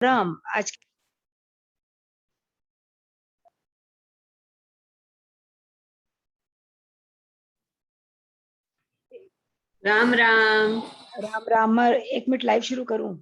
राम आज राम राम। राम राम। एक minute live शुरू करूं।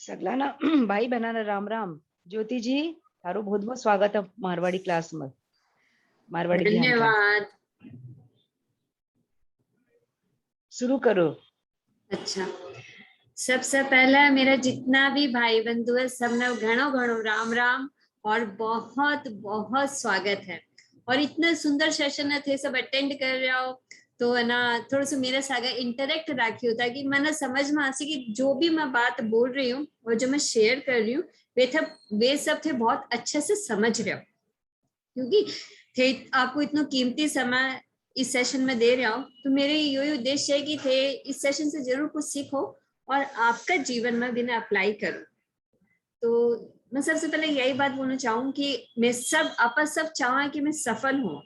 सगळ्यांना भाई बहना राम राम। ज्योति जी थारो बहुत बहुत स्वागत है मारवाड़ी क्लास में, मारवाड़ी ध्यान क्लास। धन्यवाद। शुरू करो। अच्छा, सबसे पहला मेरा जितना भी भाई बंधु है सबने घणो घणो राम राम और बहुत बहुत स्वागत है। और इतना सुंदर सेशन है थे सब अटेंड कर रहे हो तो है ना, थोड़ा सा मेरे साथ इंटरेक्ट राखी होता है कि मैंने समझ में आसी कि जो भी मैं बात बोल रही हूँ और जो मैं शेयर कर रही हूँ वे सब थे बहुत अच्छे से समझ रहे हो, क्योंकि थे आपको इतना कीमती समय इस सेशन में दे रहा हूँ तो मेरे यही उद्देश्य है कि थे इस सेशन से जरूर कुछ सीखो और आपका जीवन में भी ना अप्लाई करो। तो मैं सबसे पहले यही बात बोलना चाहूँ कि मैं आप सब चाहा कि मैं सफल हूँ,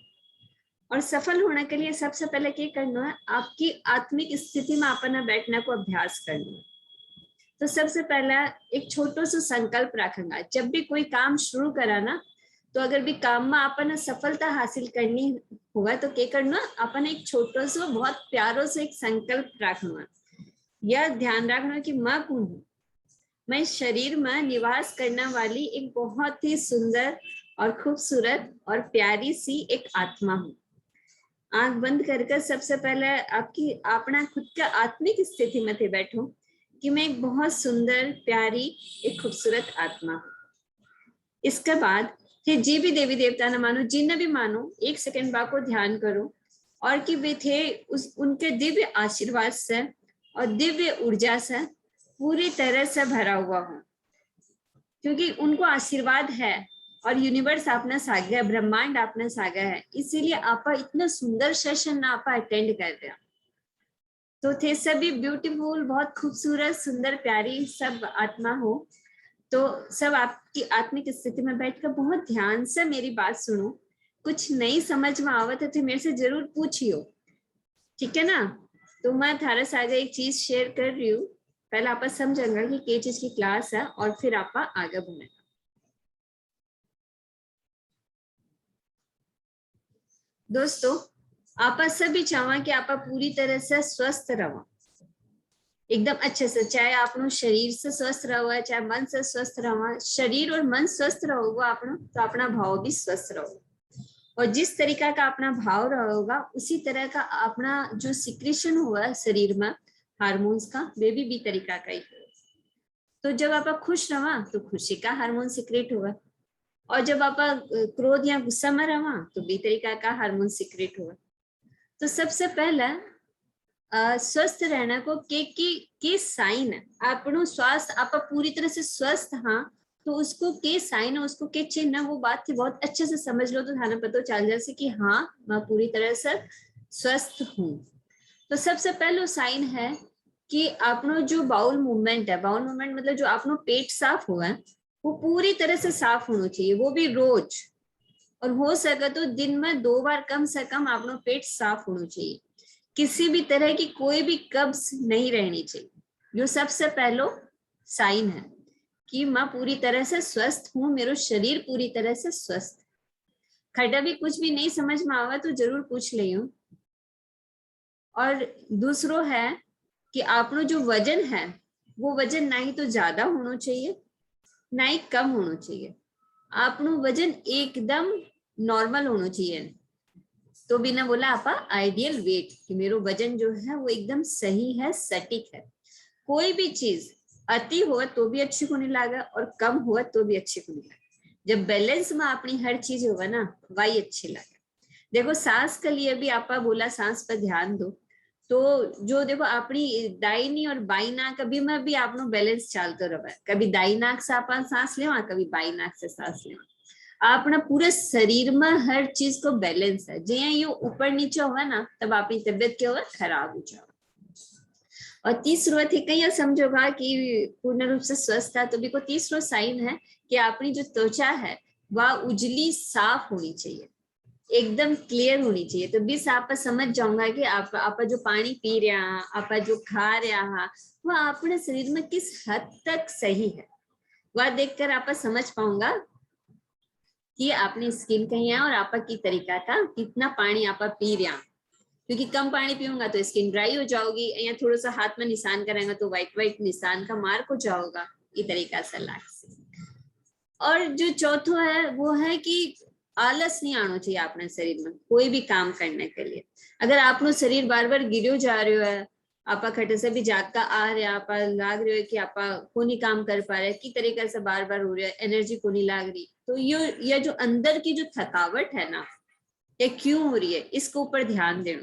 और सफल होने के लिए सबसे पहले क्या करना है, आपकी आत्मिक स्थिति में अपना बैठने को अभ्यास करना है। तो सबसे पहला एक छोटो सा संकल्प रखूंगा, जब भी कोई काम शुरू कराना तो अगर भी काम में अपन सफलता हासिल करनी होगा तो क्या करना, अपन एक छोटो सा बहुत प्यारो से एक संकल्प रखना। यह ध्यान रखना कि मैं कौन हूँ। मैं शरीर में निवास करने वाली एक बहुत ही सुंदर और खूबसूरत और प्यारी सी एक आत्मा हूँ। आंख बंद कर सबसे पहले आपकी अपना खुद का आत्मिक स्थिति में थे बैठो कि मैं एक बहुत सुंदर प्यारी एक खूबसूरत आत्मा हूँ। इसके बाद फिर जी भी देवी देवता न मानो, जिन्हें भी मानो, एक सेकंड बाद को ध्यान करो और कि वे थे उनके दिव्य आशीर्वाद से और दिव्य ऊर्जा से पूरी तरह से भरा हुआ हूँ, क्योंकि उनको आशीर्वाद है और यूनिवर्स आपने सागा है, ब्रह्मांड आपने सागा है, इसीलिए आप इतना सुंदर सेशन आप अटेंड कर रहे हो। तो थे सभी ब्यूटीफुल, बहुत खूबसूरत, सुंदर, प्यारी सब आत्मा हो। तो सब आपकी आत्मिक स्थिति में बैठकर बहुत ध्यान से मेरी बात सुनो। कुछ नहीं समझ में आवत है तो मेरे से जरूर पूछियो, ठीक है ना। तो मैं थारे साथ एक चीज शेयर कर रही हूँ, पहले आप समझेंगे कि क्या चीज की क्लास है और फिर आप आगे बढ़ेगा। दोस्तों, आप सभी चाहवा कि आप पूरी तरह से स्वस्थ रहो, एकदम अच्छे से, चाहे आप शरीर से स्वस्थ रहो चाहे मन से स्वस्थ रहो। शरीर और मन स्वस्थ रहोगा आपनो तो अपना भाव भी स्वस्थ रहोगा, और जिस तरीका का अपना भाव रहेगा उसी तरह का अपना जो सिक्रेशन हुआ शरीर में हार्मोन्स का, वे भी तरीका का ही है। तो जब आप खुश रहा तो खुशी का हार्मोन सिक्रेट हुआ, और जब आप क्रोध या गुस्सा में रहा तो भी तरीका का हार्मोन सिक्रेट हुआ। तो सबसे पहला स्वस्थ रहना को के साइन है आपनो स्वास्थ्य, आप पूरी तरह से स्वस्थ हाँ तो उसको के साइन है, उसको के चिन्ह है, वो बात थी बहुत अच्छे से समझ लो तो थाना पता चल जाए कि हाँ मैं पूरी तरह से स्वस्थ हूँ। तो सबसे पहले साइन है कि आपनो जो बाउल मूवमेंट है, बाउल मूवमेंट मतलब जो आपनो पेट साफ हुआ है वो पूरी तरह से साफ होना चाहिए, वो भी रोज, और हो सके तो दिन में 2 बार कम से कम आपनो पेट साफ होना चाहिए। किसी भी तरह की कोई भी कब्ज नहीं रहनी चाहिए। जो सबसे पहलो साइन है कि मैं पूरी तरह से स्वस्थ हूँ, मेरा शरीर पूरी तरह से स्वस्थ। खड़ा भी कुछ भी नहीं समझ में आवा तो जरूर पूछ लियो। और दूसरो है कि आपनो जो वजन है वो वजन ना ही तो ज्यादा होना चाहिए ना ही कम होना चाहिए, आपनु वजन एकदम नॉर्मल होना चाहिए। तो बिना बोला आपा आइडियल वेट कि मेरो वजन जो है वो एकदम सही है, सटीक है। कोई भी चीज अति हो तो भी अच्छी को नहीं लागा और कम हो तो भी अच्छी को नहीं लागा। जब बैलेंस में अपनी हर चीज होगा ना वही अच्छी लागे। देखो सांस के लिए भी आपा बोला सांस पर ध्यान दो, तो जो देखो अपनी दाहिनी और बाई नाक अभी में भी आपनो बैलेंस चालतो रहे। कभी दाई नाक से आप सांस लेवा, कभी बाई नाक से सांस लेवा। अपना पूरे शरीर में हर चीज को बैलेंस है। जे ये ऊपर नीचे हुआ ना तब अपनी तबियत क्या हुआ, खराब हो जाओ। और तीसरो थी कहीं समझोगा कि पूर्ण रूप से स्वस्थ है, तो भी को तीसरो साइन है कि अपनी जो त्वचा है वह उजली साफ होनी चाहिए, एकदम क्लियर होनी चाहिए। तो बीस आप समझ जाऊंगा कि आप जो पानी पी रहा, आप जो खा रहा वह अपने शरीर में किस हद तक सही है, वह देखकर आप समझ पाऊंगा कि आपने स्किन कहीं है और आपका की तरीका था, कितना पानी आप पी रहा। क्योंकि कम पानी पीऊंगा तो स्किन ड्राई हो जाओगी, या थोड़ा सा हाथ में निशान करेंगे तो व्हाइट व्हाइट निशान का मार्क हो जाओगा, ये तरीका से लाग से। और जो चौथो है वो है कि आलस नहीं आना चाहिए अपने शरीर में कोई भी काम करने के लिए। अगर आपनो शरीर बार बार गिरो जा रहे है, आप खटे से भी जागता आ रहे, आप लाग रहे हो कि आप को नहीं काम कर पा रहे, की तरीके से बार बार हो रहा है, एनर्जी को नहीं लाग रही, तो ये जो अंदर की जो थकावट है ना, ये क्यों हो रही है, इसके ऊपर ध्यान देना।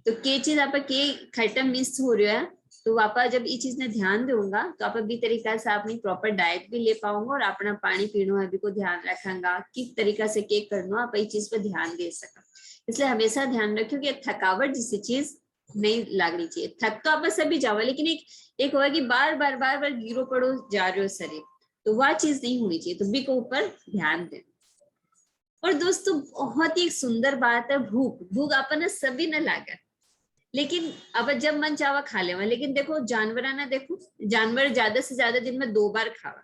तो के चीज आप के खट्टा मिस हो रहा है, तो आप जब ये चीज ने ध्यान दूंगा तो आप भी तरीका से अपनी प्रॉपर डाइट भी ले पाऊंगा और अपना पानी पीना है भी को ध्यान रखेंगा, किस तरीका से केक करना आप ये चीज पर ध्यान दे सका। इसलिए हमेशा ध्यान रखियो कि थकावट जैसी चीज नहीं लगनी चाहिए। थक तो आप सभी जाओ, लेकिन एक होगा कि बार बार गिरो पड़ो जा रहे हो शरीर, तो वह चीज नहीं होनी चाहिए। तो बी को ऊपर ध्यान दें। और दोस्तों बहुत ही सुंदर बात है, भूख। भूख अपन सभी न लागे, लेकिन अब जब मन चावा खा लेवा। लेकिन देखो जानवर ना, देखो जानवर ज्यादा से ज्यादा दिन में 2 बार खावा,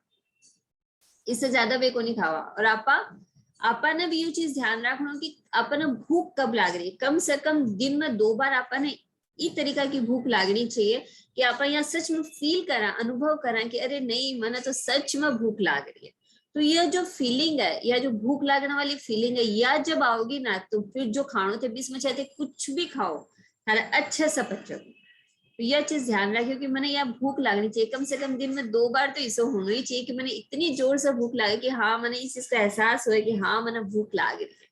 इससे ज्यादा वे को नहीं खावा। और आपा ने भी ये चीज ध्यान रखना कि अपन भूख कब लाग रही है। कम से कम दिन में 2 बार अपन इस तरीका की भूख लागनी चाहिए कि आप यहाँ सच में फील करा, अनुभव करा कि अरे नहीं मैंने तो सच में भूख लाग रही है। तो यह जो फीलिंग है या जो भूख लागने वाली फीलिंग है, या जब आओगी ना तो फिर जो खानो थे बीच में चाहते कुछ भी खाओ अच्छे से पचो। तो यह चीज ध्यान रखियो कि मैंने यह भूख लगनी चाहिए, कम से कम दिन में 2 बार तो इसे होना ही चाहिए कि मैंने इतनी जोर से भूख लगे कि हाँ मैंने इस चीज का एहसास हुआ कि हाँ मैंने भूख लाग रही है।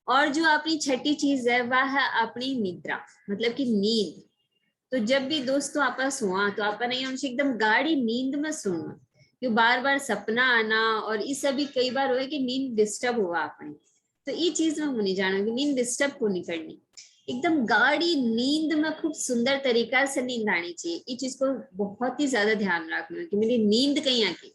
और जो अपनी छठी चीज है वह है अपनी निद्रा, मतलब कि नींद। तो जब भी दोस्तों आप सोआ तो आपने उनसे एकदम गाढ़ी नींद में सोना, क्यों बार बार सपना आना और ये सभी कई बार हुआ कि नींद डिस्टर्ब हुआ अपनी। तो ये चीज में नहीं जाना कि नींद डिस्टर्ब को नहीं करनी, एकदम गाढ़ी नींद में खूब सुंदर तरीका से नींद आनी चाहिए। ये चीज को बहुत ही ज्यादा ध्यान रखना है कि मेरी नींद कहीं आकी।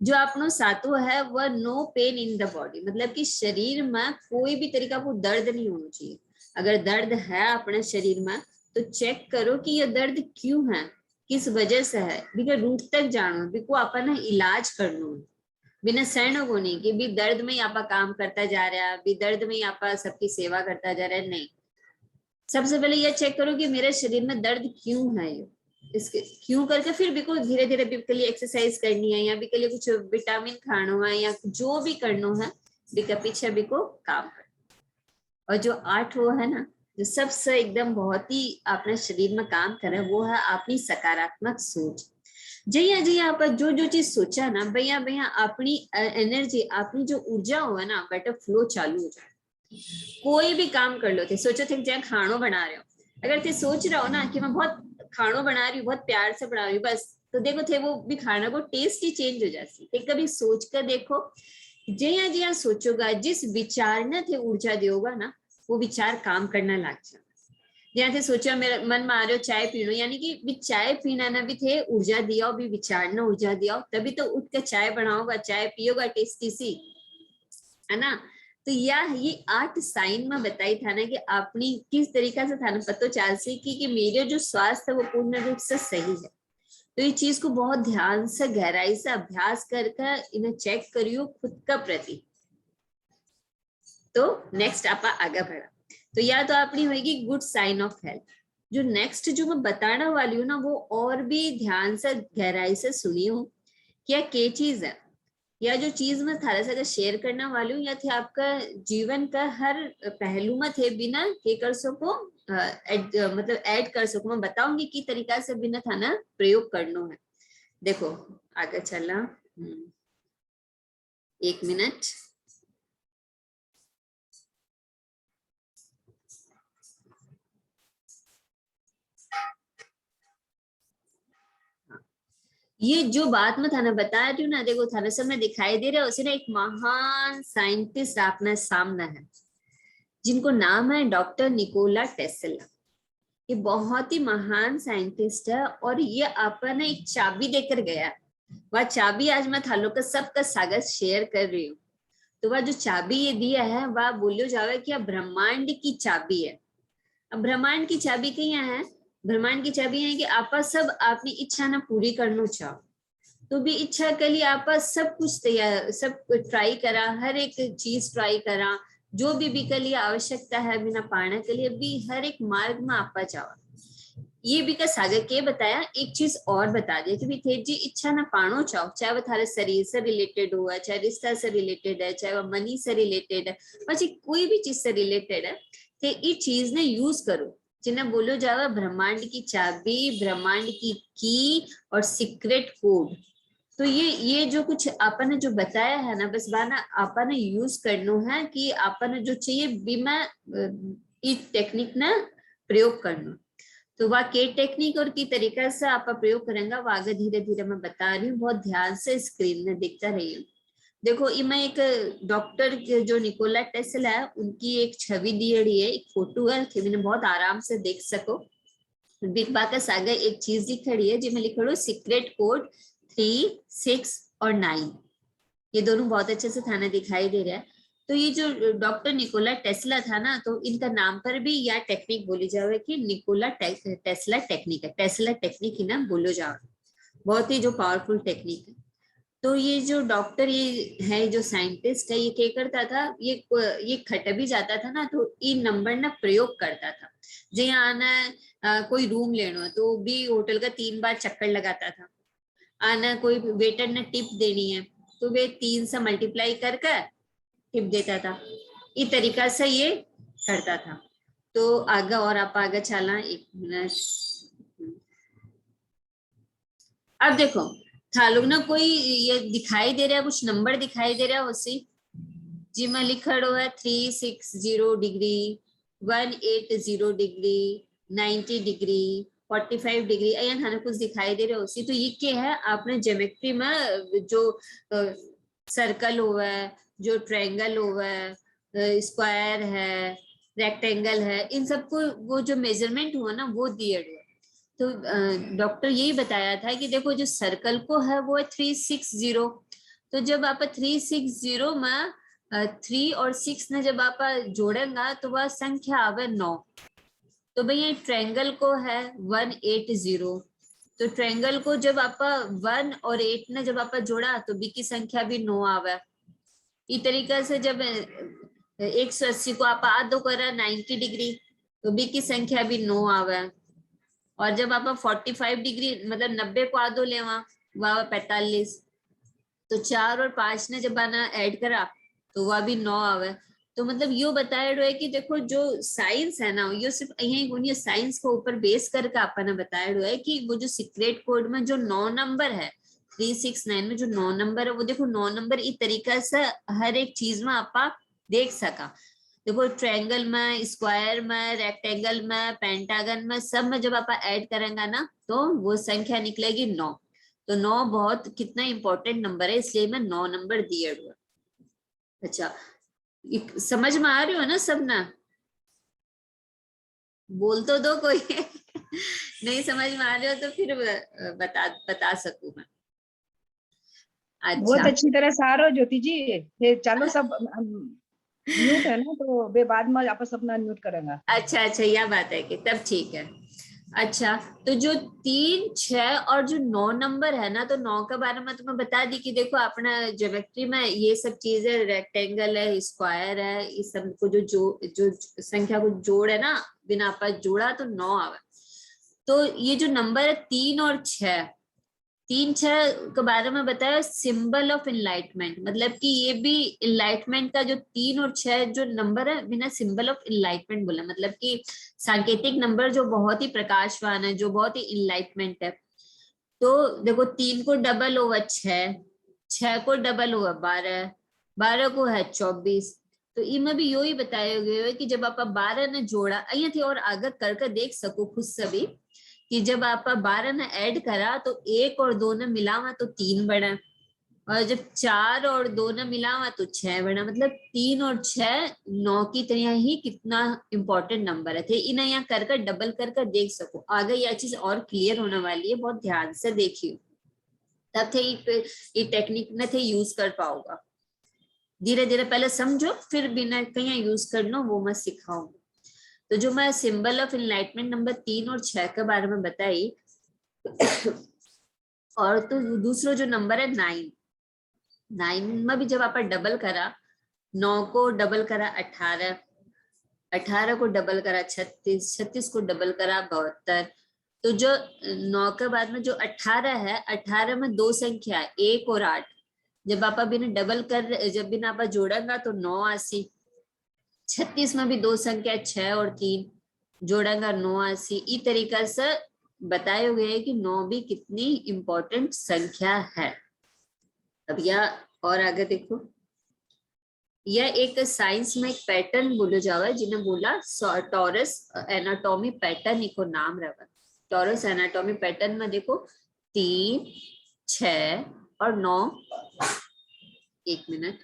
जो अपनो सातो है वह no pain in the body, मतलब कि शरीर में कोई भी तरीका को दर्द नहीं होना चाहिए। अगर दर्द है अपने शरीर में तो चेक करो कि यह दर्द क्यों है, किस वजह से है, बिना रूट तक जानो, बिको अपन इलाज करना है। बिना सहनो को नहीं कि भी दर्द में ही आप काम करता जा रहा है, भी दर्द में ही आप सबकी सेवा करता जा रहा है, नहीं। सबसे पहले यह चेक करो कि मेरे शरीर में दर्द क्यों है, ये इसके क्यों करके फिर भी को धीरे धीरे भी के लिए एक्सरसाइज करनी है, या भी के लिए कुछ विटामिन खाना है, या जो भी करना है भी के पीछे भी को काम कर। और जो 8 वो है ना, जो सबसे एकदम बहुत ही अपने शरीर में काम करे, वो है अपनी सकारात्मक सोच। जैया जैया आप जो चीज सोचा ना भैया भैया अपनी एनर्जी, अपनी जो ऊर्जा हो है ना बेटर फ्लो चालू हो जाए। कोई भी काम कर लो थे, सोचो थे जहाँ खानो बना रहे हो, अगर थे सोच रहे हो ना कि मैं बहुत खानो बना रही हूँ, बहुत प्यार से बना रही हूँ बस, तो देखो थे वो भी खाना को टेस्ट ही चेंज हो जाती है। कभी सोच कर देखो, जया जया सोचोगा जिस विचार ने थे ऊर्जा दोगा ना, वो विचार काम करना लग जाए। जहाँ थे सोचा मेरा मन में आ रहा चाय पी लो, यानी कि भी चाय पीना ना भी थे ऊर्जा दिया, भी विचार ना ऊर्जा दिया, तभी तो उठ के चाय बनाओगा, चाय पियोगा टेस्टी सी, है ना। तो ये 8 साइन में बताई था ना कि अपनी किस तरीका से था ना पता चल सी कि मेरे जो स्वास्थ्य है वो पूर्ण रूप से सही है। तो ये चीज को बहुत ध्यान से गहराई से अभ्यास करके इन्हें चेक करियो खुद का प्रति। तो नेक्स्ट आप आगे बढ़ा, तो या तो अपनी होगी गुड साइन ऑफ हेल्थ। जो नेक्स्ट जो मैं बताने वाली हूँ ना वो और भी ध्यान से गहराई से सुनियो क्या के चीज है, या जो चीज मैं थारे साथ शेयर करने वाली हूँ, या थे आपका जीवन का हर पहलू में थे बिना के कर सको, मतलब ऐड कर सको। मैं बताऊंगी कि तरीका से बिना थाना प्रयोग करना है। देखो आगे चला, 1 मिनट। ये जो बात मैं थाने बता रही हूँ ना, देखो थाने सामने दिखाई दे रहा है, उसे ना एक महान साइंटिस्ट अपने सामने है, जिनको नाम है डॉक्टर निकोला टेस्ला। ये बहुत ही महान साइंटिस्ट है, और ये अपन एक चाबी देकर गया। वह चाबी आज मैं थालों का सबका सागर शेयर कर रही हूँ। तो वह जो चाबी ये दिया है, वह बोलियो जावे कि ब्रह्मांड की चाबी है। अब ब्रह्मांड की चाबी क्या है? ब्रह्मांड की चाबी है कि आप सब अपनी इच्छा ना पूरी करना चाहो, तो भी इच्छा के लिए आप सब कुछ तैयार, सब ट्राई करा, हर एक चीज ट्राई करा, जो भी के लिए आवश्यकता है बिना पाने के लिए भी हर एक मार्ग में आपा जाओ। ये भी का सागर के बताया, एक चीज और बता दिया कि थे जी इच्छा ना पानो चाहो, चाहे वो थारे शरीर से रिलेटेड हुआ, चाहे रिश्ता से रिलेटेड है, चाहे वो मनी से रिलेटेड है, પછી कोई भी चीज से रिलेटेड है, तो ये चीज ने यूज करो, जिन्हें बोलो जावा ब्रह्मांड की चाबी, ब्रह्मांड की और सीक्रेट कोड। तो ये जो कुछ आपने जो बताया है ना, बस बाना आपने यूज करना है कि आपने जो चाहिए बीमा इस टेक्निक ना प्रयोग करना। तो वह के टेक्निक और की तरीका से आप प्रयोग करेंगे, वो आगे धीरे धीरे मैं बता रही हूँ, बहुत ध्यान से स्क्रीन में देखता रहिए। देखो इमें एक डॉक्टर जो निकोला टेस्ला है, उनकी एक छवि दी है, एक फोटो है, मैंने बहुत आराम से देख सको। बिग बाकस आगे एक चीज लिख रही है जिसमें लिखा सीक्रेट कोड 3, 6 और 9। ये दोनों बहुत अच्छे से थाना दिखाई दे रहा है। तो ये जो डॉक्टर निकोला टेस्ला था ना, तो इनका नाम पर भी यह टेक्निक बोली जावे कि निकोला टेस्ला टेक्निक है, टेस्ला टेक्निक ही ना बोलो जावे, बहुत ही जो पावरफुल टेक्निक है। तो ये जो डॉक्टर ये है, जो साइंटिस्ट है, ये क्या करता था, ये खट भी जाता था ना, तो इन नंबर ना प्रयोग करता था। जो आना कोई रूम लेना है तो भी होटल का 3 बार चक्कर लगाता था। आना कोई वेटर ने टिप देनी है तो वे 3 से मल्टीप्लाई करके टिप देता था। इस तरीका से ये करता था। तो आगे और आप आगे चला, 1 मिनट। अब देखो थालोग ना कोई ये दिखाई दे रहा है, कुछ नंबर दिखाई दे रहा है उसी जी में लिखड़ो है 360 डिग्री, 180 डिग्री, 90 डिग्री, 45 डिग्री, अयन थाने कुछ दिखाई दे रहा है उसी। तो ये क्या है, आपने ज्योमेट्री में जो सर्कल हुआ है, जो ट्रायंगल हुआ है, स्क्वायर है, रेक्टेंगल है, इन सबको वो जो मेजरमेंट हुआ ना वो दिए हुए। तो डॉक्टर यही बताया था कि देखो जो सर्कल को है वो है 360। तो जब आप 360 में 3 और 6 ने जब आप जोड़ेंगे तो वह संख्या आवे 9। तो भैया ट्रायंगल को है 180। तो ट्रायंगल को जब आप 1 और 8 ने जब आप जोड़ा तो बी की संख्या भी 9 आवे। इस तरीके से जब 180 को आप आधो करा 90 डिग्री तो बी की संख्या भी 9 आवे। और जब आप 45 डिग्री मतलब 90 को आधो लेवा वह 45। तो 4 और 5 ने जब आना ऐड करा तो वह भी 9 आवे। तो मतलब यो बताया है कि देखो जो साइंस है ना, यो सिर्फ यही साइंस को ऊपर बेस करके आपने बताया है कि वो जो सीक्रेट कोड में जो 9 नंबर है, 369 में जो 9 नंबर है, वो देखो 9 नंबर इस तरीका से हर एक चीज में आप देख सका। देखो ट्रायंगल में, स्क्वायर में, रेक्टेंगल में, पेंटागन में, सब में जब आप ऐड करेंगे ना तो वो संख्या निकलेगी 9। तो 9 बहुत कितना इंपॉर्टेंट नंबर है, इसलिए मैं 9 नंबर दिए हुआ। अच्छा समझ में आ रही हो ना सब ना? बोल तो दो कोई नहीं समझ में आ रही हो तो फिर बता सकूं मैं। बहुत अच्छा अच्छी तरह से आ रहे हो ज्योति जी। ये चालो सब म्यूट है ना, तो बे बाद में आप अपना अनम्यूट करेंगे। अच्छा अच्छा यह बात है कि तब ठीक है। अच्छा तो जो 3, 6 और जो 9 नंबर है ना, तो 9 के बारे में तो मैं बता दी कि देखो अपना ज्योमेट्री में ये सब चीज है, रेक्टेंगल है, स्क्वायर है, इस सब को जो संख्या को जोड़ है ना, बिना आप जोड़ा तो 9 आवे। तो ये जो नंबर है 3 और 6, 3 6 के बारे में बताया, सिंबल ऑफ इनलाइटमेंट, मतलब कि ये भी इनलाइटमेंट का जो 3 और 6 जो नंबर है, बिना सिंबल ऑफ इनलाइटमेंट बोला, मतलब कि सांकेतिक नंबर जो बहुत ही प्रकाशवान है, जो बहुत ही इनलाइटमेंट है। तो देखो 3 को डबल ओवर 6, 6 को डबल ओवर 12, 12 को है 24। तो इनमें भी यो ही बताया गया है कि जब आप 12 ने जोड़ा, अहियाँ थी और आगे करके देख सको खुद से भी, कि जब आप 12 ने ऐड करा तो 1 और 2 ने मिलावा तो 3 बना, और जब 4 और 2 ने मिलावा तो 6 बना। मतलब 3 और 6 9 की तरह ही कितना इंपॉर्टेंट नंबर है थे। इन यहाँ कर डबल कर देख सको, आगे यह चीज और क्लियर होने वाली है, बहुत ध्यान से देखियो, तब थे ये टेक्निक ने थे यूज कर पाओगा। धीरे धीरे पहले समझो, फिर बिना कहीं यूज कर लो, वो मैं सिखाऊंगी। तो जो मैं सिंबल ऑफ इनलाइटमेंट नंबर 3 और 6 के बारे में बताई, और तो दूसरा जो नंबर है 9, 9 में भी जब आप डबल करा, 9 को डबल करा 18, 18 को डबल करा 36, 36 को डबल करा 72। तो जो 9 के बाद में जो 18 है, 18 में 2 संख्या है, 1 और 8। जब आप बिना डबल कर, जब बिना आप जोड़ेगा तो 9 80। 36 में भी 2 संख्या 6 और 3, जोड़ेगा 9 80। इस तरीका से बताया गया है कि 9 भी कितनी इंपॉर्टेंट संख्या है। अब यह और आगे देखो, यह एक साइंस में एक पैटर्न बोलो जावा, जिन्हें बोला टॉरस एनाटॉमी पैटर्न, इको नाम रहा। टॉरस एनाटॉमी पैटर्न में देखो 3 6 और 9, 1 मिनट,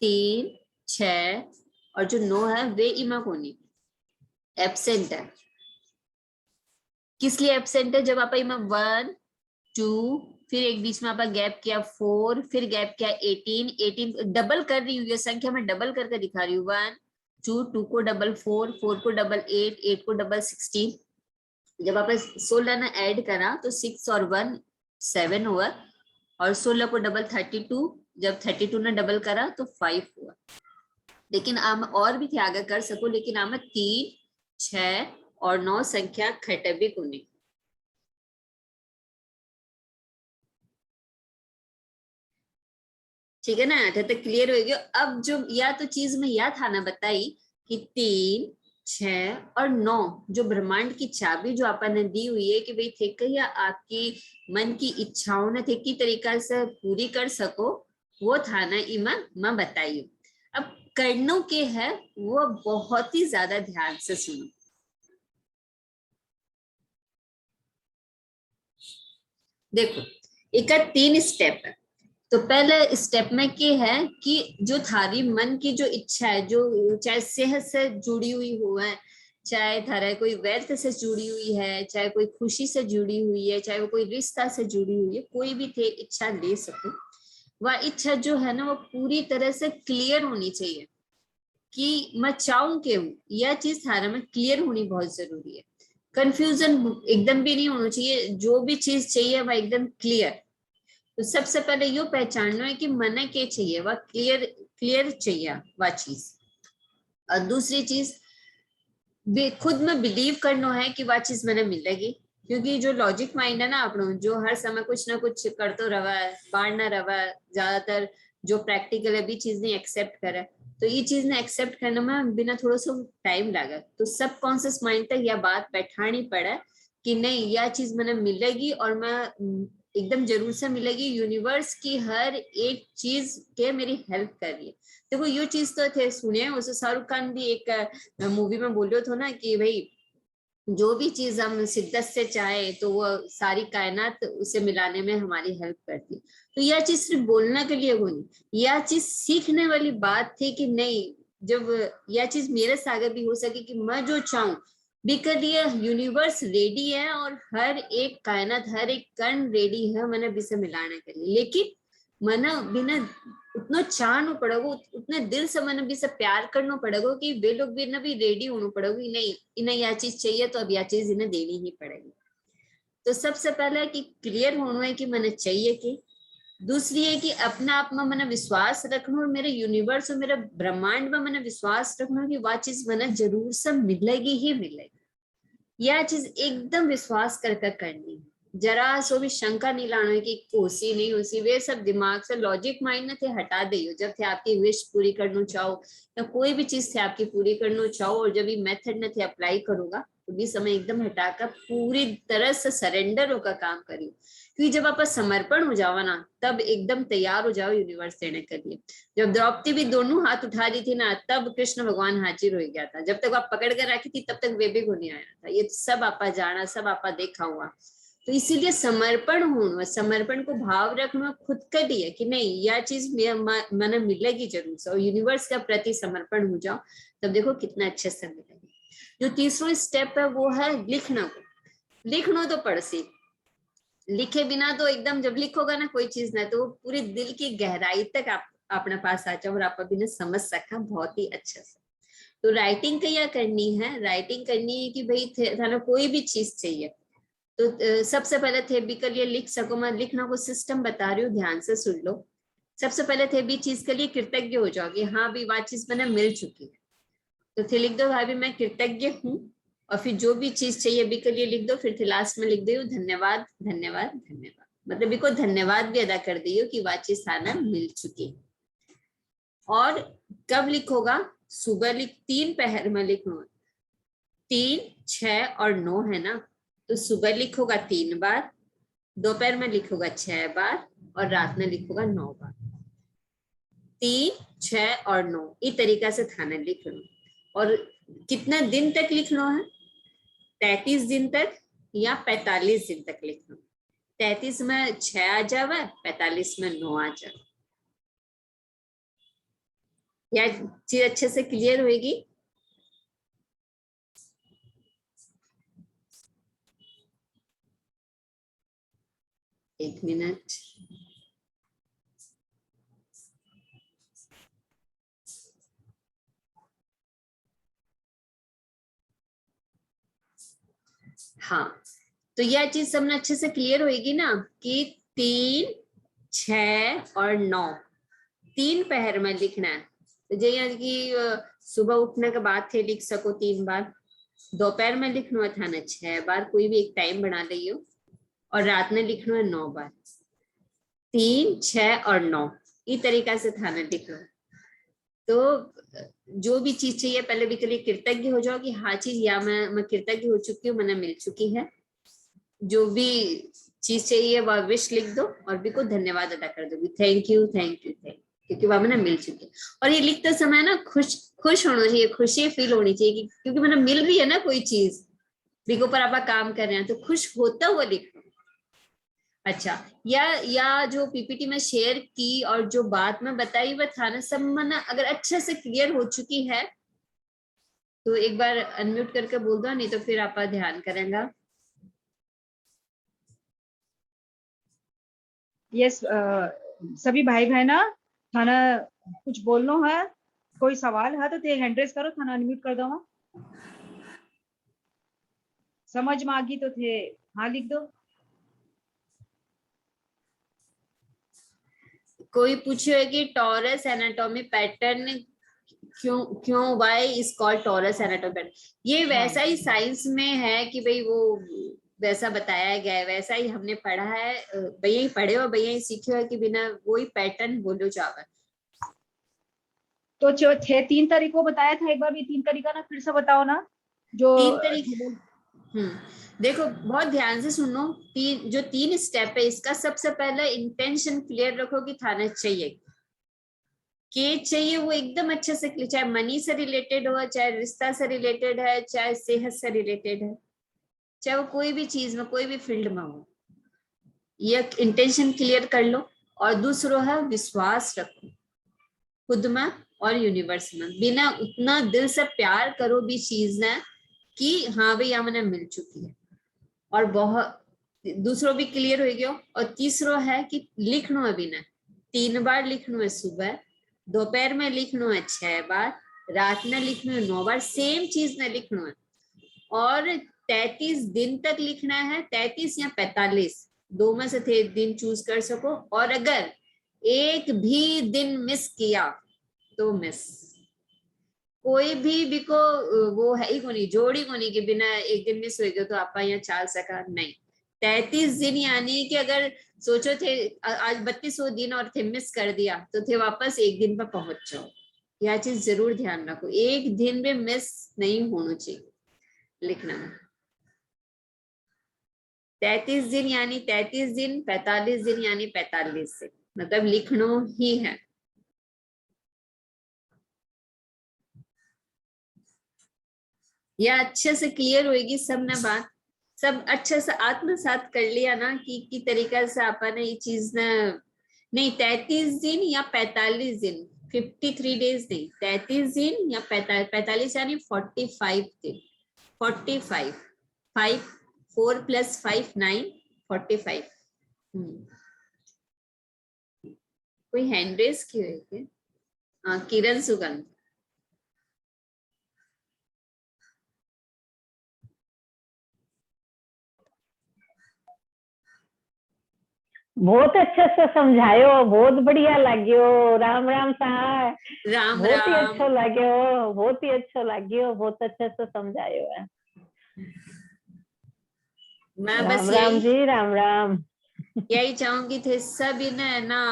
3 6 और जो 9 है वे इमा कोनी एब्सेंट है। किस लिए एब्सेंट है? जब आप इमा 1 2, फिर एक बीच में आप गैप किया 4, फिर गैप किया 18, 18 डबल कर रही हूँ, ये संख्या मैं डबल करके दिखा रही हूँ। 1 2, 2 को डबल 4, 4 को डबल 8, 8 को डबल 16। जब आप 16 ने ऐड करा तो 6 और 1 7 हुआ, और 16 को डबल 32, जब 32 ने डबल करा तो 5 हुआ। लेकिन आप और भी थे आगे कर सको, लेकिन आप 3 6 और 9 संख्या खटबी को नहीं। ठीक है ना, तो क्लियर हो गया। अब जो या तो चीज में या था ना बताई कि 3 6 और 9 जो ब्रह्मांड की चाबी जो आपने दी हुई है कि भाई थे या आपकी मन की इच्छाओं ने थे की तरीका से पूरी कर सको, वो था ना इमा मैं बताइए। अब करनो के है वो बहुत ही ज्यादा ध्यान से सुनो। देखो एक 3 स्टेप है। तो पहले स्टेप में क्या है कि जो थारी मन की जो इच्छा है, जो चाहे सेहत से जुड़ी हुई हो है, चाहे थारा कोई व्यर्थ से जुड़ी हुई है, चाहे कोई खुशी से जुड़ी हुई है, चाहे वो कोई रिश्ता से जुड़ी हुई है, कोई भी थे इच्छा ले सको, वह इच्छा जो है ना वो पूरी तरह से क्लियर होनी चाहिए कि मैं चाहूं के हूँ। यह चीज थारा में क्लियर होनी बहुत जरूरी है। कंफ्यूजन एकदम भी नहीं होना चाहिए, जो भी चीज चाहिए वह एकदम क्लियर। तो सबसे पहले यो पहचानना है कि मने क्या चाहिए, वह क्लियर क्लियर चाहिए वह चीज। और दूसरी चीज खुद में बिलीव करना है कि वह चीज मैंने मिलेगी, क्योंकि जो लॉजिक माइंड है ना अपनो, जो हर समय कुछ ना कुछ करतो रहा है, बाढ़ ना रहा है, ज्यादातर जो प्रैक्टिकल है भी चीज नहीं एक्सेप्ट करे, तो ये चीज ने एक्सेप्ट करने में बिना थोड़ा सा टाइम लगा। तो सब कॉन्शियस माइंड तक यह बात बैठानी पड़े कि नहीं यह चीज मैंने मिलेगी, और मैं एकदम जरूर से मिलेगी। यूनिवर्स की हर एक चीज के मेरी हेल्प कर रही है। देखो ये चीज तो थे सुने, उसे शाहरुख खान भी एक मूवी में बोलियो था ना कि भाई जो भी चीज हम शिद्दत से चाहे तो वो सारी कायनात उसे मिलाने में हमारी हेल्प करती। तो यह चीज सिर्फ बोलने के लिए वो नहीं, यह चीज सीखने वाली बात थी कि नहीं, जब यह चीज मेरे से आगे भी हो सके कि मैं जो चाहूं बिकॉज ये यूनिवर्स रेडी है, और हर एक कायनात हर एक कण रेडी है मैंने भी से मिलाने के लिए। लेकिन मना बिना उतना चाहना पड़ेगा, उतने दिल से मैंने भी से प्यार करना पड़ेगा कि वे लोग भी ना भी रेडी होना पड़ेगा, नहीं इन्हें यह चीज चाहिए तो अब यह चीज इन्हें देनी ही पड़ेगी। तो सबसे पहले कि क्लियर होना है कि मैंने चाहिए कि, दूसरी है कि अपने आप में मैंने विश्वास रखना, और मेरे यूनिवर्स और मेरे ब्रह्मांड में मैंने विश्वास रखना कि वह चीज मैंने जरूर से मिलेगी ही मिलेगी। यह चीज एकदम विश्वास कर कर करनी, जरा सो भी शंका नहीं लाना कि कोसी नहीं होसी, वे सब दिमाग से लॉजिक माइंड ने थे हटा दियो। जब थे आपकी विश पूरी करना चाहो या कोई भी चीज थे आपकी पूरी करना चाहो, और जब ये मेथड ने थे अप्लाई करूंगा तो भी समय एकदम हटाकर पूरी तरह से सरेंडर होकर काम करियो। क्योंकि जब आप समर्पण हो जाओ ना, तब एकदम तैयार हो जाओ यूनिवर्स देने के लिए। जब द्रौपदी भी दोनों हाथ उठा रही थी ना, तब कृष्ण भगवान हाजिर हो गया था। जब तक आप पकड़ कर रखी थी तब तक वे भी को नहीं आया था। ये सब आपा जाना, सब आपा देखा हुआ। तो इसीलिए समर्पण होना, समर्पण को भाव रखना खुद का भी है कि नहीं यह चीज मैंने मिलेगी जरूर से, और यूनिवर्स का प्रति समर्पण हो जाओ, तब देखो कितना अच्छे से मिलेगी। जो तीसरा स्टेप है वो है लिखना। लिखना तो पढ़ सी, लिखे बिना तो एकदम, जब लिखोगा ना कोई चीज ना, तो वो पूरे दिल की गहराई तक आप अपने पास आ जाओ और आप अभी ने समझ सका बहुत ही अच्छे से। तो राइटिंग क्या करनी है, राइटिंग करनी है कि भाई थाना कोई भी चीज चाहिए तो सबसे पहले थे भी के लिए लिख सको। मैं लिखना को सिस्टम बता रही हूँ, ध्यान से सुन लो। सबसे पहले थे भी चीज के लिए कृतज्ञ हो जाओगे, हाँ भी वह चीज मैंने मिल चुकी है, तो थे लिख दो भाभी मैं कृतज्ञ हूँ। और फिर जो भी चीज चाहिए बी के लिए लिख दो, फिर थे लास्ट में लिख दो धन्यवाद धन्यवाद धन्यवाद, मतलब इको धन्यवाद भी अदा कर दियो कि वह चीज थाना मिल चुकी। और कब लिखोगा, सुबह लिख, 3 पहर में लिखो। 3, 6 और 9 है ना, तो सुबह लिखोगा 3 बार, दोपहर में लिखोगा 6 बार, और रात में लिखोगा 9 बार। 3, 6 और 9 इस तरीका से थाना लिख लो। और कितना दिन तक लिखना है, 33 दिन तक या 45 दिन तक लिखना। 33 में 6 आ जावे, 45 में 9 आ जावे। यह चीज अच्छे से क्लियर होगी। एक मिनट। हाँ, तो यह चीज सबने अच्छे से क्लियर होगी ना कि 3, 6 और 9 3 पहर में लिखना है। तो जैसे कि सुबह उठने के बाद थे लिख सको 3 बार, दोपहर में लिखना था ना 6 बार, कोई भी एक टाइम बना लियो, और रात में लिखना है 9 बार। 3, 6 और 9 इस तरीका से थाना लिखना। तो जो भी चीज चाहिए पहले भी के लिए कृतज्ञ हो जाओ कि हाँ चीज या मैं कृतज्ञ हो चुकी हूँ, मैंने मिल चुकी है। जो भी चीज चाहिए वह विश लिख दो और भी को धन्यवाद अदा कर दो, thank you thank you thank, क्योंकि वह मैंने मिल चुकी है। और ये लिखते समय ना खुश खुश होना चाहिए, खुशी फील होनी चाहिए क्योंकि मैंने मिल रही है ना कोई चीज, बिको पर आप काम कर रहे हैं तो खुश होता हुआ लिखो। अच्छा, या जो पीपीटी में शेयर की और जो बात में बताई वह था ना, सब मना अगर अच्छे से क्लियर हो चुकी है तो एक बार अनम्यूट करके बोल दो, नहीं तो फिर आप ध्यान करेंगे। यस, सभी भाई बहना थाना कुछ बोलना है, कोई सवाल है तो ते हैंड रेस करो, थाना अनम्यूट कर दो। समझ में आ गई तो थे हाँ लिख दो। कोई पूछे कि टॉरस एनाटॉमी पैटर्न क्यों क्यों why is called Taurus anatomy pattern, ये वैसा ही साइंस में है कि भाई वो वैसा बताया गया है, वैसा ही हमने पढ़ा है, भैया ही पढ़े हो भैया ही सीखे हो कि बिना वही पैटर्न बोलो जावा। तो जो थे 3 तरीकों बताया था, एक बार भी 3 तरीका ना फिर से बताओ ना। जो 3 तरीके, देखो बहुत ध्यान से सुनो। जो 3 स्टेप है इसका, सबसे पहले इंटेंशन क्लियर रखो कि थाना चाहिए के चाहिए वो एकदम अच्छे से, चाहे मनी से रिलेटेड हो, चाहे रिश्ता से रिलेटेड है, चाहे सेहत से रिलेटेड है, चाहे वो कोई भी चीज में कोई भी फील्ड में हो, ये इंटेंशन क्लियर कर लो। और दूसरा है विश्वास रखो खुद में और यूनिवर्स में, बिना उतना दिल से प्यार करो भी चीज ने कि हाँ भैया मैंने मिल चुकी है। और बहुत दूसरों भी क्लियर हो गया। और तीसरा है कि लिखना है बिना, 3 बार लिखना है, सुबह दोपहर में लिखना है 6 बार, रात में लिखना है 9 बार, सेम चीज में लिखना है। और 33 दिन तक लिखना है, 33 या 45 दो में से थे दिन चूज कर सको। और अगर एक भी दिन मिस किया तो मिस, कोई भी बिको वो है ही को नहीं, जोड़ी को नहीं कि बिना एक दिन मिस हो गयो तो आपा यहाँ चाल सका, नहीं। 33 दिन यानी कि अगर सोचो थे आज 32 दिन और थे मिस कर दिया तो थे वापस एक दिन पर पहुंच जाओ। यह चीज जरूर ध्यान रखो, एक दिन भी मिस नहीं होना चाहिए लिखना में। 33 दिन यानी 33 दिन, 45 दिन यानी 45 दिन, मतलब लिखनो ही है। यह अच्छे से क्लियर होगी सब ना बात, सब अच्छे से आत्मसात कर लिया ना कि तरीका से अपन ये चीज ना, नहीं 33 दिन या 45 दिन, 53 डेज नहीं, 33 दिन या 45 यानी 45 दिन, 45, 5 4 + 5 9 45। कोई हैंड रेस क्यों है क्या? हाँ, किरण सुगंध। बहुत अच्छे से समझायो, बहुत बढ़िया लाग्यो। राम राम साहब, राम बहुत ही राम। अच्छा लाग्यो, बहुत ही अच्छा लाग्यो, बहुत अच्छे से समझायो है। मैं राम बस राम यही जी, राम राम। यही चाहूंगी थे सब इन्हें ना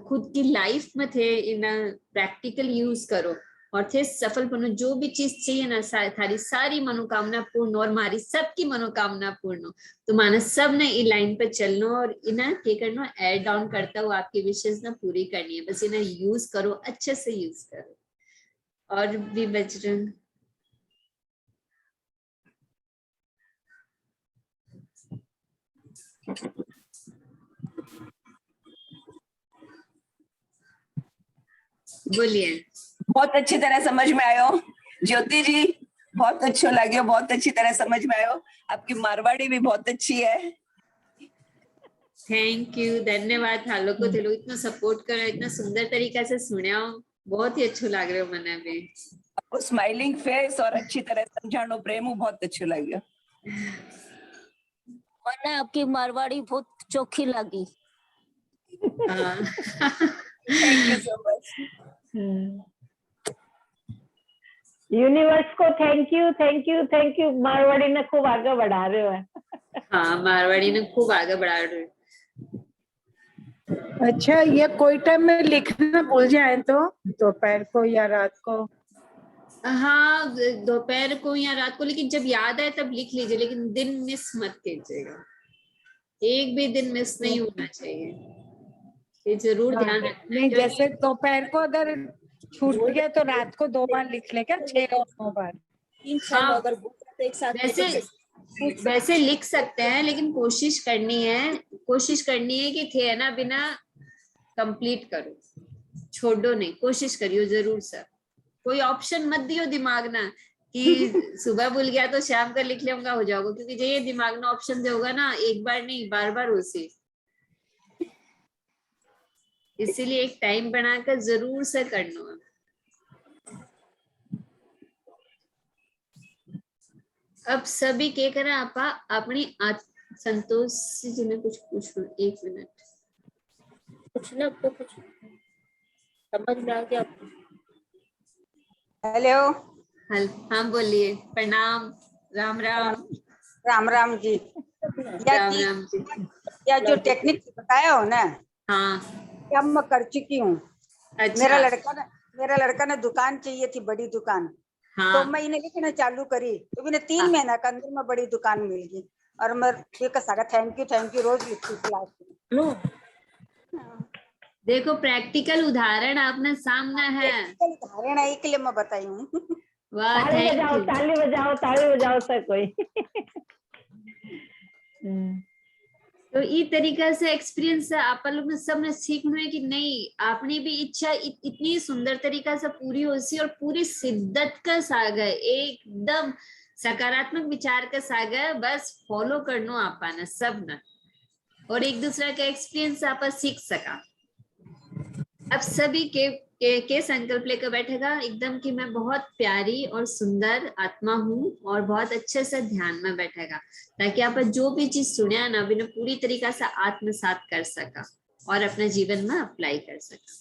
खुद की लाइफ में थे इन्हें प्रैक्टिकल यूज करो और थे सफल बनो। जो भी चीज चाहिए ना थारी सारी मनोकामना पूर्ण और हमारी सबकी मनोकामना पूर्ण हो। तो माना सब ने इन लाइन पे चलना और इन्हें क्या करना, एड डाउन करता हुआ आपकी विशेष ना पूरी करनी है। बस इन्हें यूज करो, अच्छे से यूज करो। और भी बजरंग बोलिए। बहुत अच्छी तरह समझ में आयो ज्योति जी, बहुत अच्छा लगे, बहुत अच्छी तरह समझ में आयो। आपकी मारवाड़ी भी बहुत अच्छी है। थैंक यू, धन्यवाद। हालो को थे लोग इतना सपोर्ट करो, इतना सुंदर तरीका से सुनिया, बहुत ही अच्छो लग रहा मने भी। आपको स्माइलिंग फेस और अच्छी तरह समझानो प्रेम बहुत अच्छो लगे। मैंने आपकी मारवाड़ी बहुत चोखी लगी। Thank you so much. Universe को thank you, thank you, thank you. Marwari ने खूब आगे बढ़ा रहे हो। हाँ, मारवाड़ी ने खूब आगे बढ़ा रहे हो। अच्छा, ये कोई टाइम में लिखना भूल जाए तो दोपहर को या रात को? हाँ, दोपहर को या रात को, लेकिन जब याद आए तब लिख लीजिए, लेकिन दिन मिस मत कीजिएगा। एक भी दिन मिस नहीं होना चाहिए, ये जरूर ध्यान रखना। नहीं, जैसे दोपहर को अगर छूट गया तो रात को 2 बार लिख ले क्या, 6 और 9 बार? 3-6 हाँ, अगर तो एक साथ वैसे लिख सकते हैं, लेकिन कोशिश करनी है कि थे ना बिना कंप्लीट करो, छोड़ो नहीं, कोशिश करियो जरूर सर। कोई ऑप्शन मत दियो दिमाग ना कि सुबह भूल गया तो शाम का लिख लूंगा हो जाओगे, क्योंकि ये दिमाग ना ऑप्शन दोगा ना, एक बार नहीं बार बार उसी। इसीलिए एक टाइम बनाकर जरूर से करना है। अब सभी क्या करें आपा अपनी संतोष जी ने कुछ पूछो, 1 मिनट। कुछ ना आपको कुछ समझ में आ गया आपको? हेलो। हाँ बोलिए। प्रणाम। राम राम। राम राम जी। राम राम जी। या जो टेक्निक बताया हो ना, हाँ क्या मैं कर चुकी हूँ। अच्छा। मेरा लड़का ने दुकान चाहिए थी, बड़ी दुकान। हाँ तो मैं इन्हें लिखना चालू करी तो मैंने 3 महीना के अंदर में बड़ी दुकान मिल गई। और मैं थैंक यू रोज लिखती क्लास में। देखो प्रैक्टिकल उदाहरण आपने सामने है। उदाहरण है, के लिए मैं बताई हूँ। वाह, ताली थैंक बजाओ, यू। ताली बजाओ, ताली बजाओ सर कोई। तो ई तरीका से एक्सपीरियंस से आप लोग ने सबने सीखना है कि नहीं, अपनी भी इच्छा इतनी सुंदर तरीका से पूरी हो सी और पूरी शिद्दत का सागर, एकदम सकारात्मक विचार का सागर, बस फॉलो करना आपने सब न, और एक दूसरे का एक्सपीरियंस आप सीख सका। अब सभी के संकल्प लेकर बैठेगा एकदम कि मैं बहुत प्यारी और सुंदर आत्मा हूँ, और बहुत अच्छे से ध्यान में बैठेगा, ताकि आप जो भी चीज सुनिया ना बिना पूरी तरीका से आत्मसात कर सका और अपने जीवन में अप्लाई कर सका।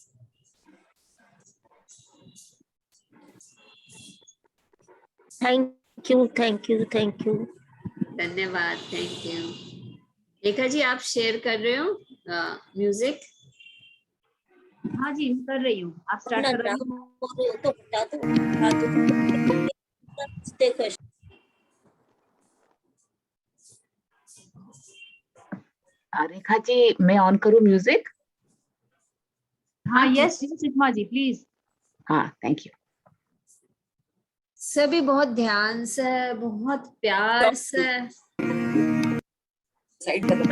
Thank you thank you thank you. धन्यवाद, थैंक यू। रेखा जी आप शेयर कर रहे हो म्यूजिक? हाँ जी, मैं कर रही हूँ। आप स्टार्ट अपना करो। नाम और तो बता दो, बता दो। देखो रेखा जी, मैं ऑन करूँ म्यूजिक? हाँ, हाँ, यस सुषमा जी प्लीज। हाँ, थैंक यू। सभी बहुत ध्यान से, बहुत प्यार से साइड का तो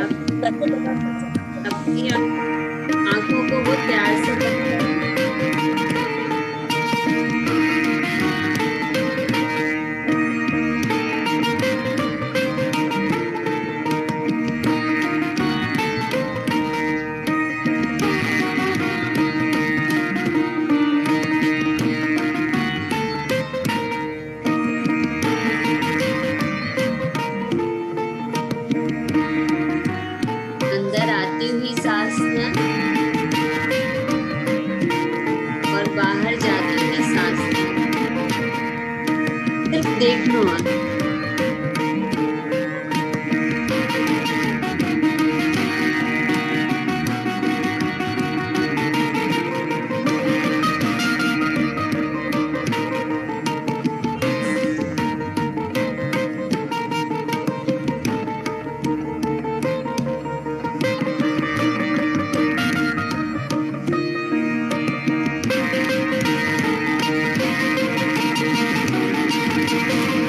अपनी आंखों को बहुत प्यार से बंद करें। अंदर आती हुई सांस ना और बाहर जाती हुई सांस ना, सिर्फ देखना है।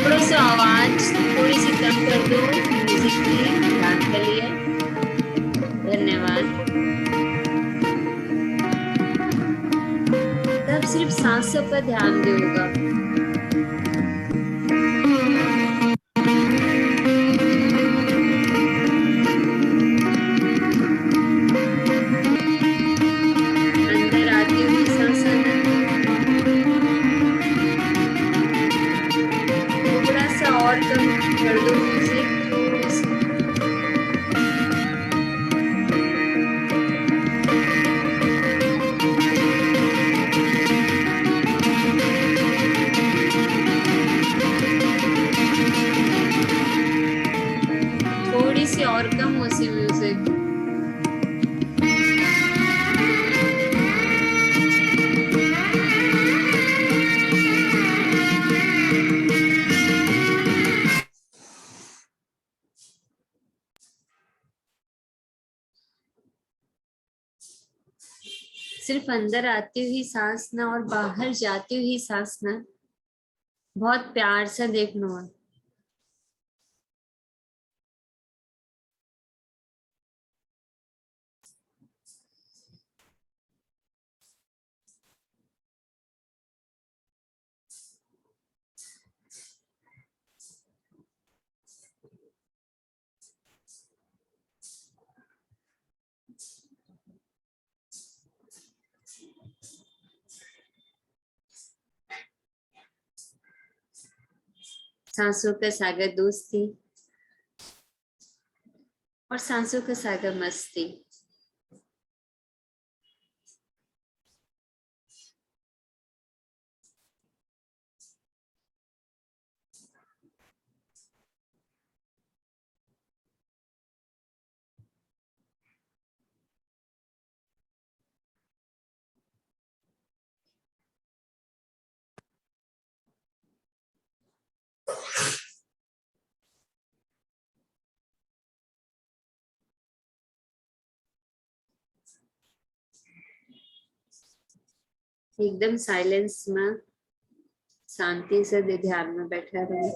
थोड़ा सा आवाज थोड़ी सी कम कर दो म्यूजिक की, ध्यान के लिए धन्यवाद। तब सिर्फ सांसों पर ध्यान देगा। अंदर आती हुई सांसें थोड़ा सा और कम कर दो म्यूजिक, थोड़ी सी। थोड़ी सी और कम हो सी म्यूजिक। सिर्फ अंदर आती हुई सांस ना और बाहर जाती हुई सांस ना बहुत प्यार से देखना है। सांसों का सागर दोस्ती और सांसों का सागर मस्ती। एकदम साइलेंस में शांति से ध्यान में बैठा रहे।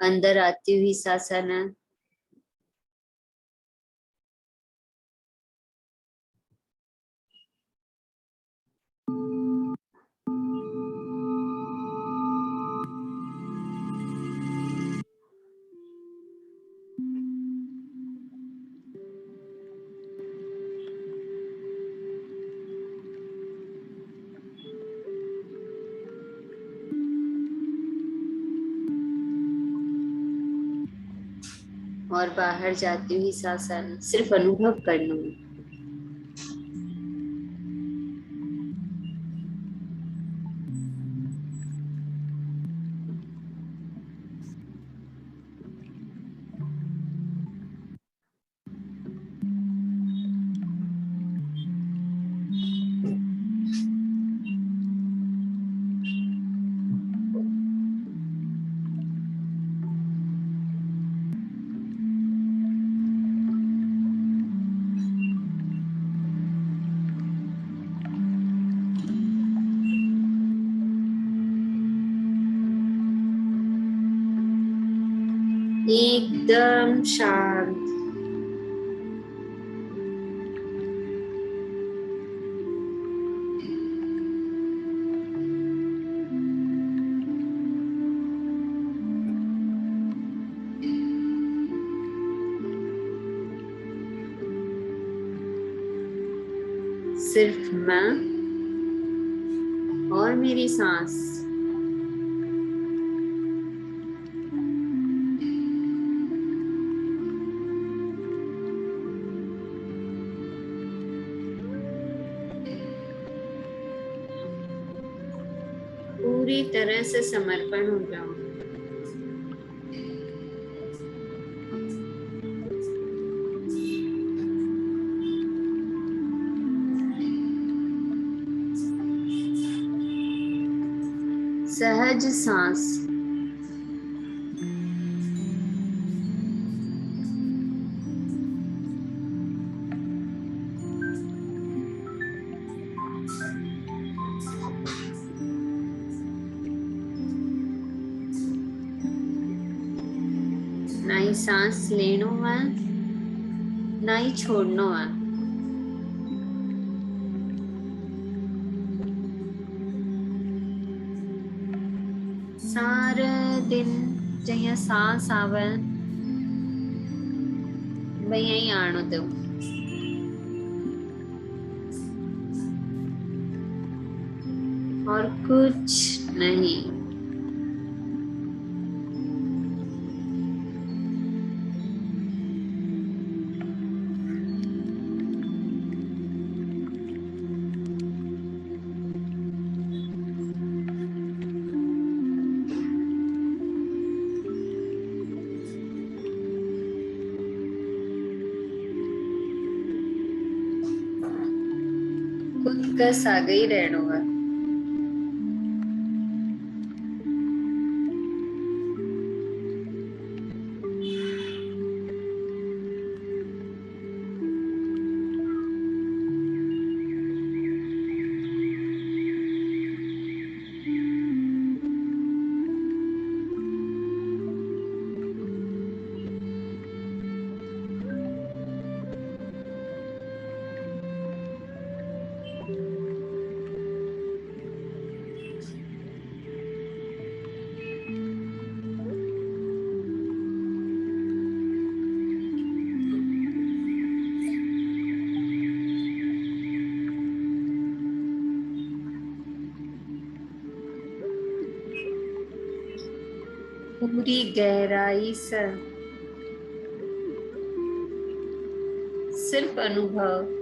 अंदर आती हुई सांसें ना और बाहर जाती हुई सांस आना, सिर्फ अनुभव करना है। एकदम शांत। सिर्फ मैं और मेरी सांस। पूरी तरह से समर्पण हो जाओ। सहज सांस। ना ही सांस लेनो है ना ही छोड़नो है। सारे दिन जहिया सांस आवे भाई यही आनो दो। और कुछ नहीं। खुद का सागा ही रहनो है। पूरी गहराई से सिर्फ अनुभव।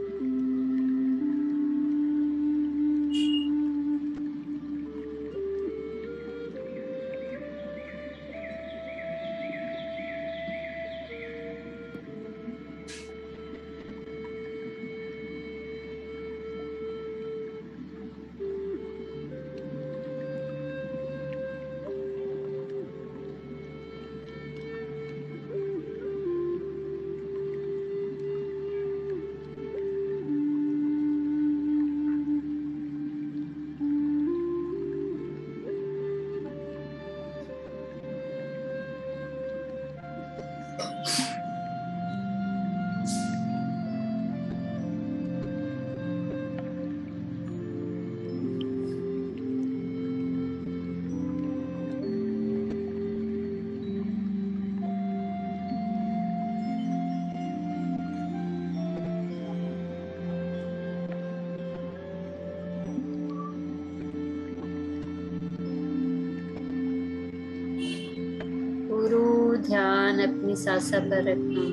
ध्यान अपनी सांसा पर रखना।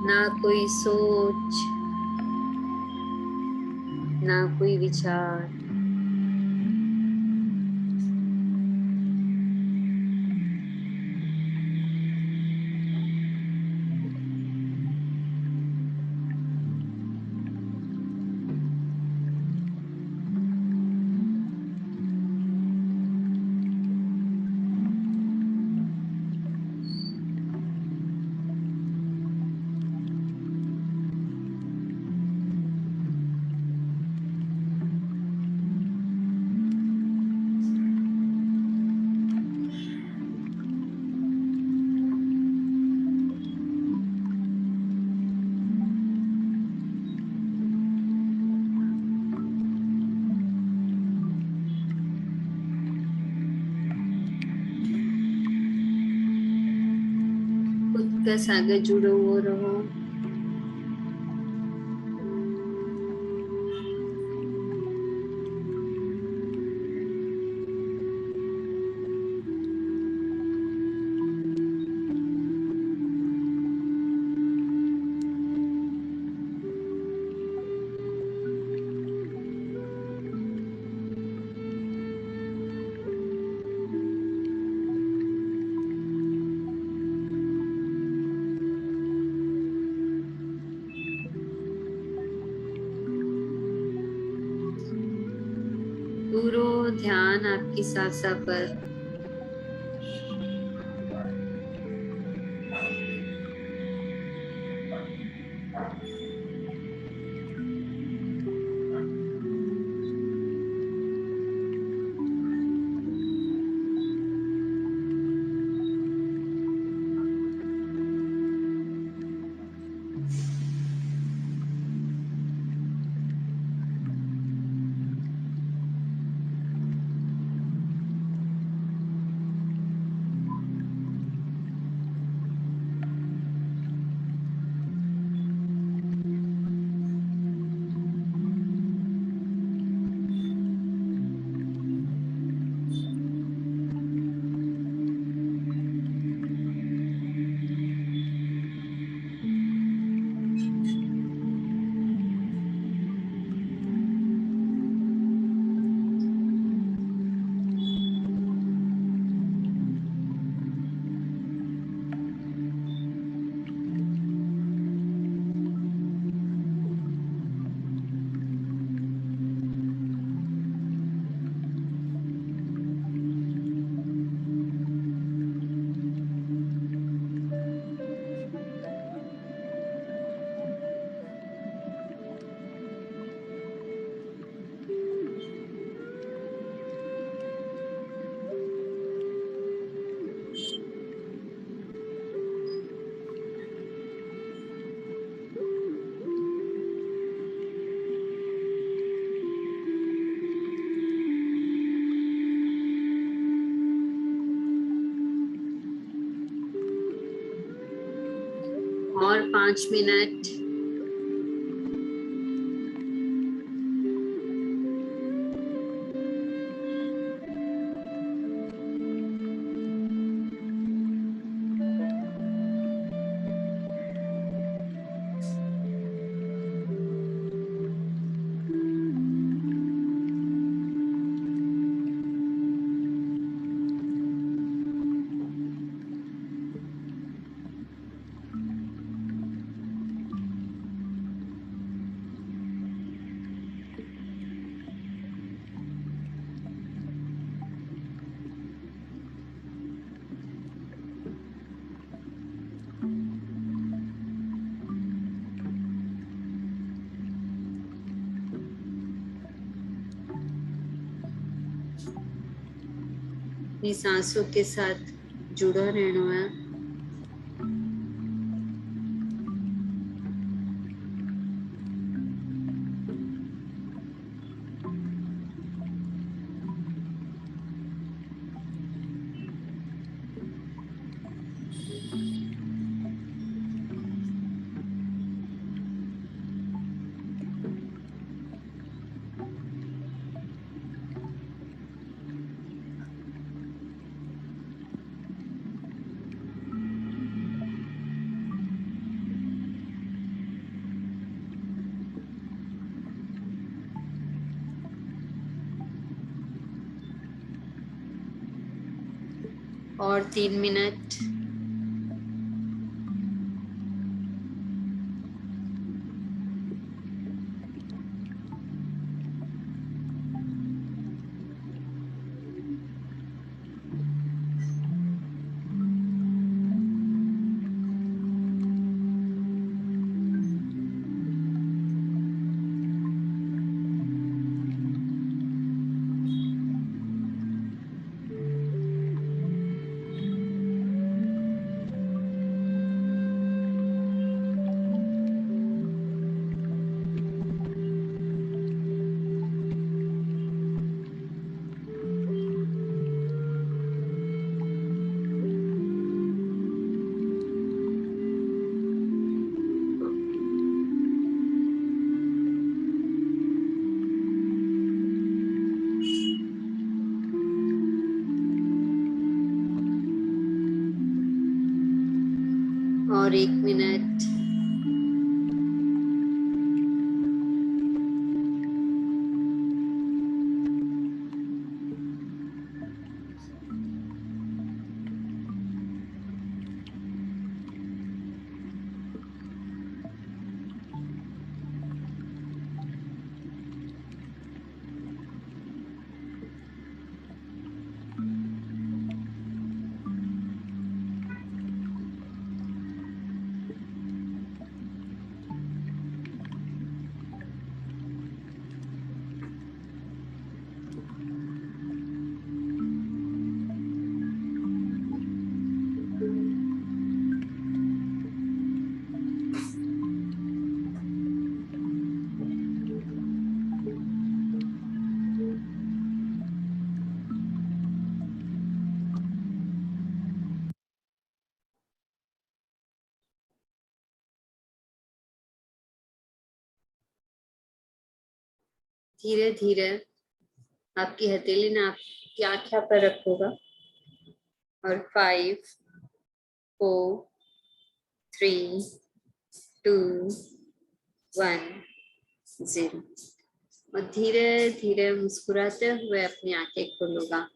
ना कोई सोच, ना कोई विचार, खुद का सागर जुड़ो हुए रहो। पूरा ध्यान आपकी सांसा पर। और 5 मिनट। अपनी सांसों के साथ जुड़ा रहना है। और 3 मिनट। और 1 मिनट। धीरे धीरे आपकी हथेली ने आपकी आँखें पर रखोगा और 5 4 3 2 1 0 और धीरे धीरे मुस्कुराते हुए अपनी आंखें खोलूंगा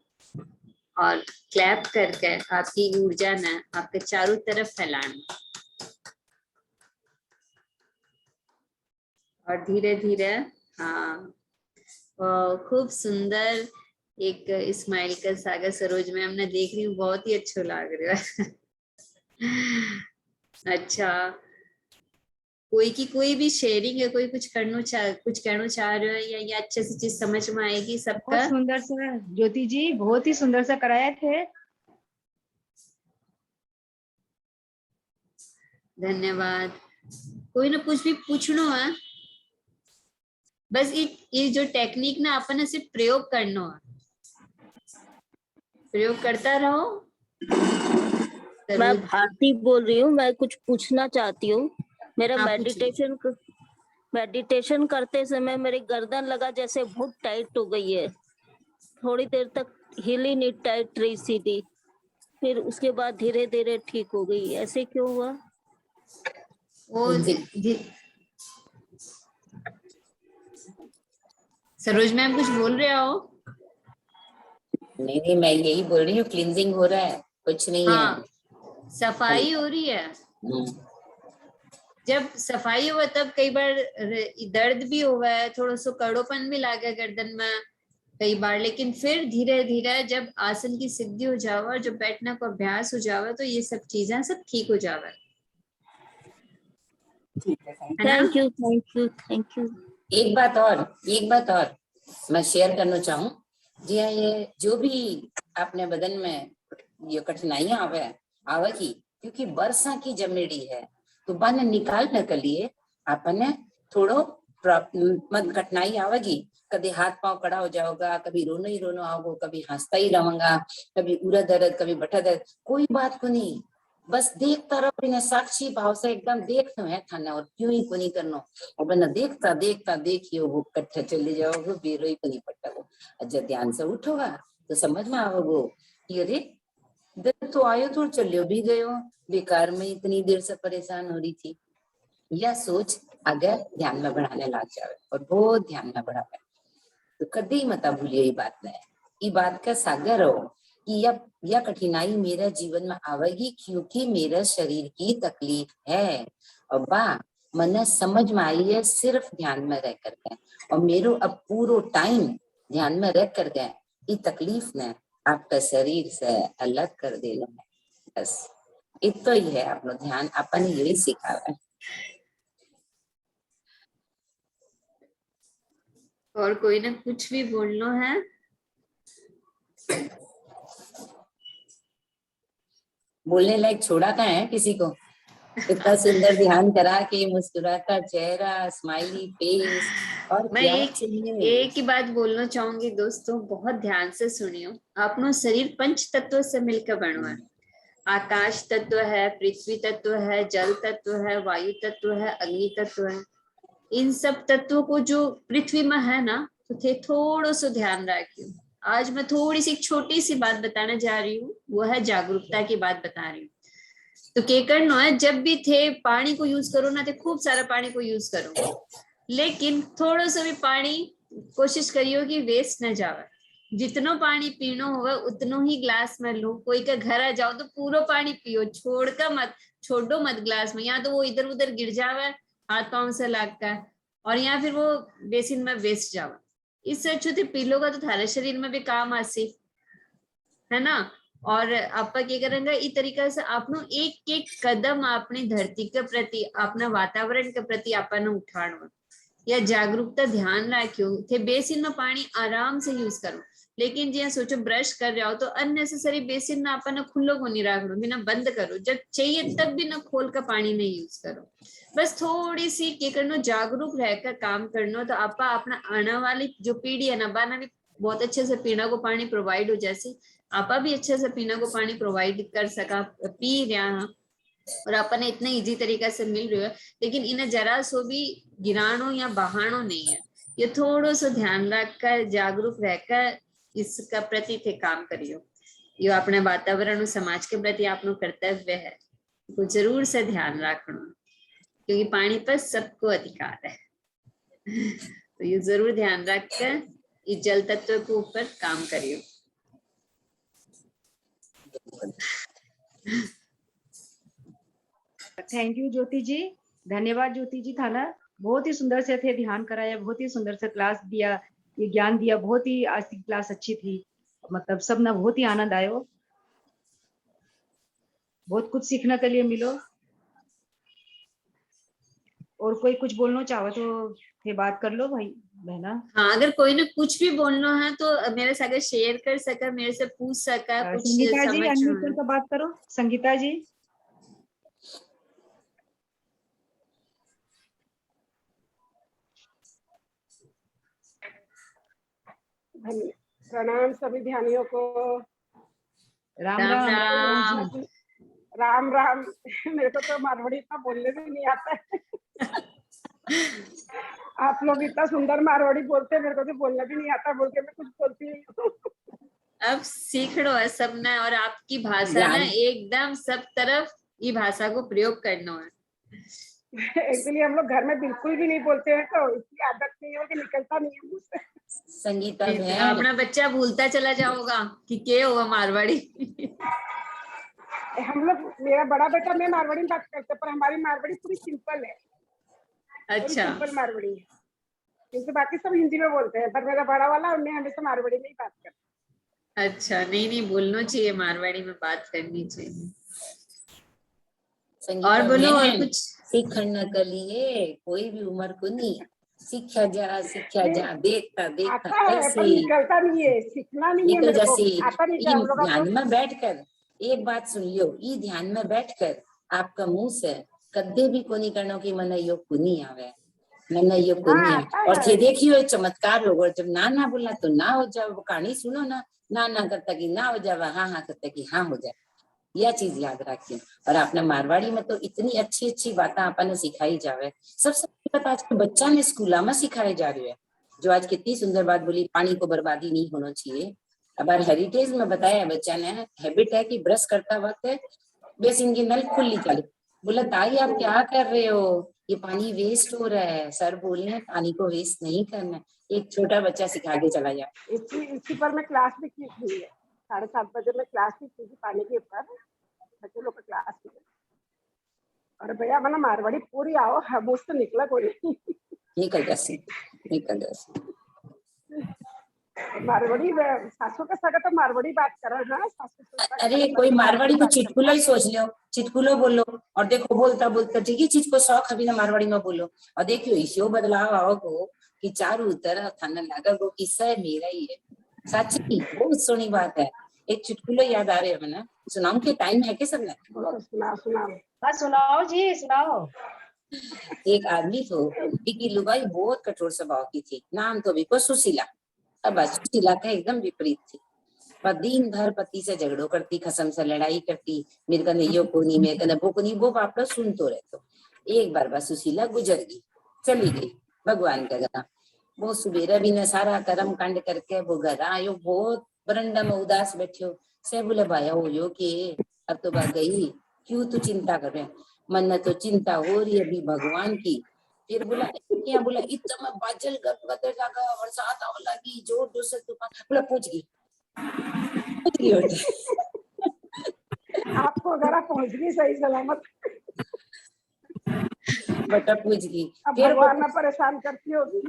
और क्लैप करके आपकी ऊर्जा ने आपके चारों तरफ फैलाना और धीरे धीरे हाँ खूब सुंदर एक स्माइल का सागर सरोज में हमने देख रही हूँ, बहुत ही अच्छा लग रहा है। अच्छा, कोई की कोई भी शेयरिंग है, कोई कुछ कहना चाह रहे हो या ये अच्छे से चीज समझ में आएगी सबका? बहुत सुंदर सा ज्योति जी, बहुत ही सुंदर सा कराया थे। धन्यवाद। कोई ना कुछ भी पूछनो है, बस ये जो टेक्निक ना अपन सिर्फ प्रयोग करना है, प्रयोग करता रहो। मैं भारती बोल रही हूँ, मैं कुछ पूछना चाहती हूँ। मेरा हाँ, मेडिटेशन करते समय मेरी गर्दन लगा जैसे बहुत टाइट हो गई है, थोड़ी देर तक हिली नहीं, टाइट रही सीधी, फिर उसके बाद धीरे धीरे ठीक हो गई, ऐसे क्यों हुआ? वो सरोज मैम कुछ बोल रहे हो? नहीं, मैं यही बोल रही हूँ, क्लींजिंग हो रहा है, कुछ नहीं हाँ, सफाई हो रही है। है। जब सफाई हुआ तब कई बार दर्द भी हुआ है, थोड़ा सा कड़ोपन भी लगा गर्दन में कई बार, लेकिन फिर धीरे धीरे जब आसन की सिद्धि हो जावा, जब बैठने को अभ्यास हो जावा, तो ये सब चीजें सब ठीक हो जावा। Thank you. एक बात और मैं शेयर करना चाहूँ जी। ये जो भी अपने बदन में ये कठिनाइयां आवे की, क्योंकि वर्षा की जमेड़ी है, तो बन निकालने के लिए अपने थोड़ो मत कठिनाई आवेगी, कभी हाथ पांव कड़ा हो जाओगा, कभी रोना ही रोना आओगे, कभी हंसता ही रहूंगा, कभी उरा दर्द, कभी बटा दर्द, कोई बात को नहीं, बस देखता रहो, बिना साक्षी भाव से एकदम देखते हैं थाना, और क्यों ही को नहीं करना, और बना देखता देखता देखिए वो कट्ठे चले जाओगे, बेरो ही को नहीं पट्टा। जब ध्यान से उठोगा तो समझ में आओगे कि अरे दर्द तो आयो तो चलियो भी गयो, बेकार में इतनी देर से परेशान हो रही थी। यह सोच अगर ध्यान में बढ़ाने लग जाए और बहुत ध्यान में बढ़ावे, तो कभी मत भूलिए ये बात का सागर हो कि यह कठिनाई मेरे जीवन में आवेगी क्योंकि मेरे शरीर की तकलीफ है। और वाह, मने समझ में आई है सिर्फ ध्यान में रह करके, और मेरो अब पूरो टाइम ध्यान में रह करके ये तकलीफ ने आपका शरीर से अलग कर देना है। बस इतना ही है अपनो ध्यान, अपन यही सिखावे। और कोई ने कुछ भी बोलना है? बोलने लायक छोड़ा का है किसी को? इतना सुंदर ध्यान करा के मुस्कुराता चेहरा, स्माइली फेस, और मैं क्या एक चाहिए? ही बात बोलना चाहूंगी दोस्तों, बहुत ध्यान से सुनियो। अपनो शरीर पंच तत्व से मिलकर बनो है। आकाश तत्व है, पृथ्वी तत्व है, जल तत्व है, वायु तत्व है, अग्नि तत्व है। इन सब तत्वों को जो पृथ्वी में है ना, तो थे थोड़ा सा ध्यान रखियो। आज मैं थोड़ी सी छोटी सी बात बताने जा रही हूँ, वो है जागरूकता की बात बता रही हूँ। तो क्या करना है, जब भी थे पानी को यूज करो ना, तो खूब सारा पानी को यूज करो, लेकिन थोड़ा सा भी पानी कोशिश करियो कि वेस्ट न जावे। जितनो पानी पीनो होगा उतनो ही ग्लास में लो। कोई का घर आ जाओ तो पूरा पानी पियो, छोड़ो मत ग्लास में। या तो वो इधर उधर गिर जावे हाथ पांव से लगकर, और या फिर वो बेसिन में वेस्ट जावे। इससे अच्छे थे पी लोगा तो थारे शरीर में भी काम आसी, है ना। और आप क्या करेंगे, इस तरीका से आपनो एक एक कदम अपनी धरती के प्रति, अपना वातावरण के प्रति आपने उठानो या जागरूकता ध्यान रखियो। थे बेसिन में पानी आराम से यूज करो, लेकिन ज्यादा सोचो ब्रश कर रहे हो तो अननेसेसरी बेसिन ना अपन खुल्लो को नहीं रखो, बिना बंद करो। जब चाहिए तब भी ना खोल कर पानी नहीं यूज करो। बस थोड़ी सी क्या करना, जागरूक रहकर काम करना, तो आपा अपना आने वाली जो पीढ़ी है ना, बाना भी बहुत अच्छे से पीना को पानी प्रोवाइड हो, जैसे आपा भी अच्छे से पीना को पानी प्रोवाइड कर सका, पी रहा और अपने इतने इजी तरीका से मिल रही है। लेकिन इन्हें जरा सो भी गिरानो या बहानो नहीं है, ये थोड़ा सा ध्यान रखकर जागरूक रहकर इसका प्रति थे काम करियो। ये अपने वातावरण और समाज के प्रति आपनो कर्तव्य है, तो जरूर से ध्यान रखना, क्योंकि पानी पर सबको अधिकार है। तो ये जरूर ध्यान रखकर इस जल तत्व के ऊपर काम करियो। थैंक यू ज्योति जी, धन्यवाद ज्योति जी। थाना बहुत ही सुंदर से थे ध्यान कराया, बहुत ही सुंदर से क्लास दिया, ये ज्ञान दिया। बहुत ही आज की क्लास अच्छी थी, मतलब सब ना बहुत ही आनंद आयो, बहुत कुछ सीखने के लिए मिलो। और कोई कुछ बोलना चाहो तो ये बात कर लो भाई बहना। हाँ, अगर कोई ने कुछ भी बोलना है तो मेरे साथ शेयर कर सका, मेरे से पूछ सका, कुछ संगीता जी अनम्यूट समझ। करके बात करो, संगीता जी। प्रणाम सभी ध्यानियों को। राम राम राम राम। राम राम। मेरे को तो मारवाड़ी इतना बोलने भी नहीं आता है। आप लोग इतना सुंदर मारवाड़ी बोलते हैं, मेरे को तो बोलना भी नहीं आता, बोल के मैं कुछ बोलती नहीं हूँ। अब सीख लो है सबने, और आपकी भाषा ना एकदम सब तरफ ये भाषा को प्रयोग करना है। एक्चुअली हम लोग घर में बिल्कुल भी नहीं बोलते हैं, तो इसकी आदत नहीं है कि निकलता नहीं है मुझसे। संगीता अपना बच्चा भूलता चला जाओगा कि क्या होगा मारवाड़ी। हम लोग, मेरा बड़ा बेटा मैं मारवाड़ी में बात करते, पर हमारी मारवाड़ी पूरी सिंपल है। अच्छा, सिंपल मारवाड़ी है, क्योंकि बाकी सब हिंदी में बोलते हैं, पर मेरा बड़ा वाला उन्हें हमेशा मारवाड़ी में ही बात करते। अच्छा, नहीं नहीं बोलना चाहिए, मारवाड़ी में बात करनी चाहिए। और बोलो और कुछ। सीखने के लिए कोई भी उम्र को नहीं, सीखा जा, देखता ऐसे निकलता नहीं है, सीखना नहीं है, जैसे आता नहीं है हम लोग। ध्यान में बैठकर एक बात सुन लियो, ये ध्यान में बैठकर आपका मुंह से कदे भी कोनी करनो कि मने यो कुनी आवे, मने यो कुनी आवे। और थे देखियो एक चमत्कार होगा, जब ना बोलना तो ना हो जाए, वो कहानी सुनो ना करता कि ना हो जाए, हाँ करता कि हाँ हो जाए। यह चीज याद रखिए। और आपने मारवाड़ी में तो इतनी अच्छी अच्छी बातें आपने सिखाई जावे। सबसे बात आज के बच्चा ने स्कूल में सिखाई जा रही है, जो आज कितनी सुंदर बात बोली, पानी को बर्बादी नहीं होना चाहिए। अब हेरिटेज में बताया बच्चा ने, हैबिट है कि ब्रश करता वक्त बेसिन की नल खुली चले, बोला ताई आप क्या कर रहे हो, ये पानी वेस्ट हो रहा है। सर बोले पानी को वेस्ट नहीं करना। एक छोटा बच्चा सिखा के चला जाए। इसी पर मैं क्लास भी की हुई है, 7:30 बजे मैं क्लास भी की थी पानी के ऊपर, बच्चे लोग का क्लास में। और भैया मैंने मारवाड़ी पूरी आओ, मुझ से निकला कोई नहीं। निकल जैसे मारवाड़ी सासू के साथ तो मारवाड़ी बात कर रहा है, सासू के साथ अरे कोई मारवाड़ी को चिटकुला ही सोच लो, चिटकुलो बोलो। और देखो बोलता बोलता ठीक है चीज को शौक अभी ना मारवाड़ी में बोलो। और देखियो इसी बदलाव आओ को कि चारों तरफ थाना लगा को किस्सा है मेरा ही है। सच्ची बहुत सोनी बात है। एक चुटकुलो याद आ रहे है ना, सुनाऊं के टाइम है के सब ने? सुनाओ सुनाओ जी सुनाओ। एक आदमी तो की लुगाई बहुत कठोर स्वभाव की थी, नाम तो भी को सुशीला। अब सुशीला का एकदम विपरीत थी, पर दिन भर पति से झगड़ो करती, खसम से लड़ाई करती, मेरे कने यो को नहीं, मेरे कने वो को नहीं, वो बाप सुन तो रहे। तो एक बार बस सुशीला गुजर गई, चली गई भगवान का घर। वो सुबेरा भी ने सारा कर्म कांड करके वो घर आयो, बहुत बरंडा में उदास बैठो से बोले भाया हो यो कि अब तो बात गई, क्यों तू चिंता कर रहे? मन ने तो चिंता हो रही है अभी भगवान की। फिर बोला क्या? बोला इतना बादल गदर जागा, बरसात आने लगी, जोर जोर से तूफान। बोला पूछ गई आपको अगर आप पहुंच गई सही सलामत, बेटा पूछ गई। अब फिर भगवान ना परेशान करती होगी।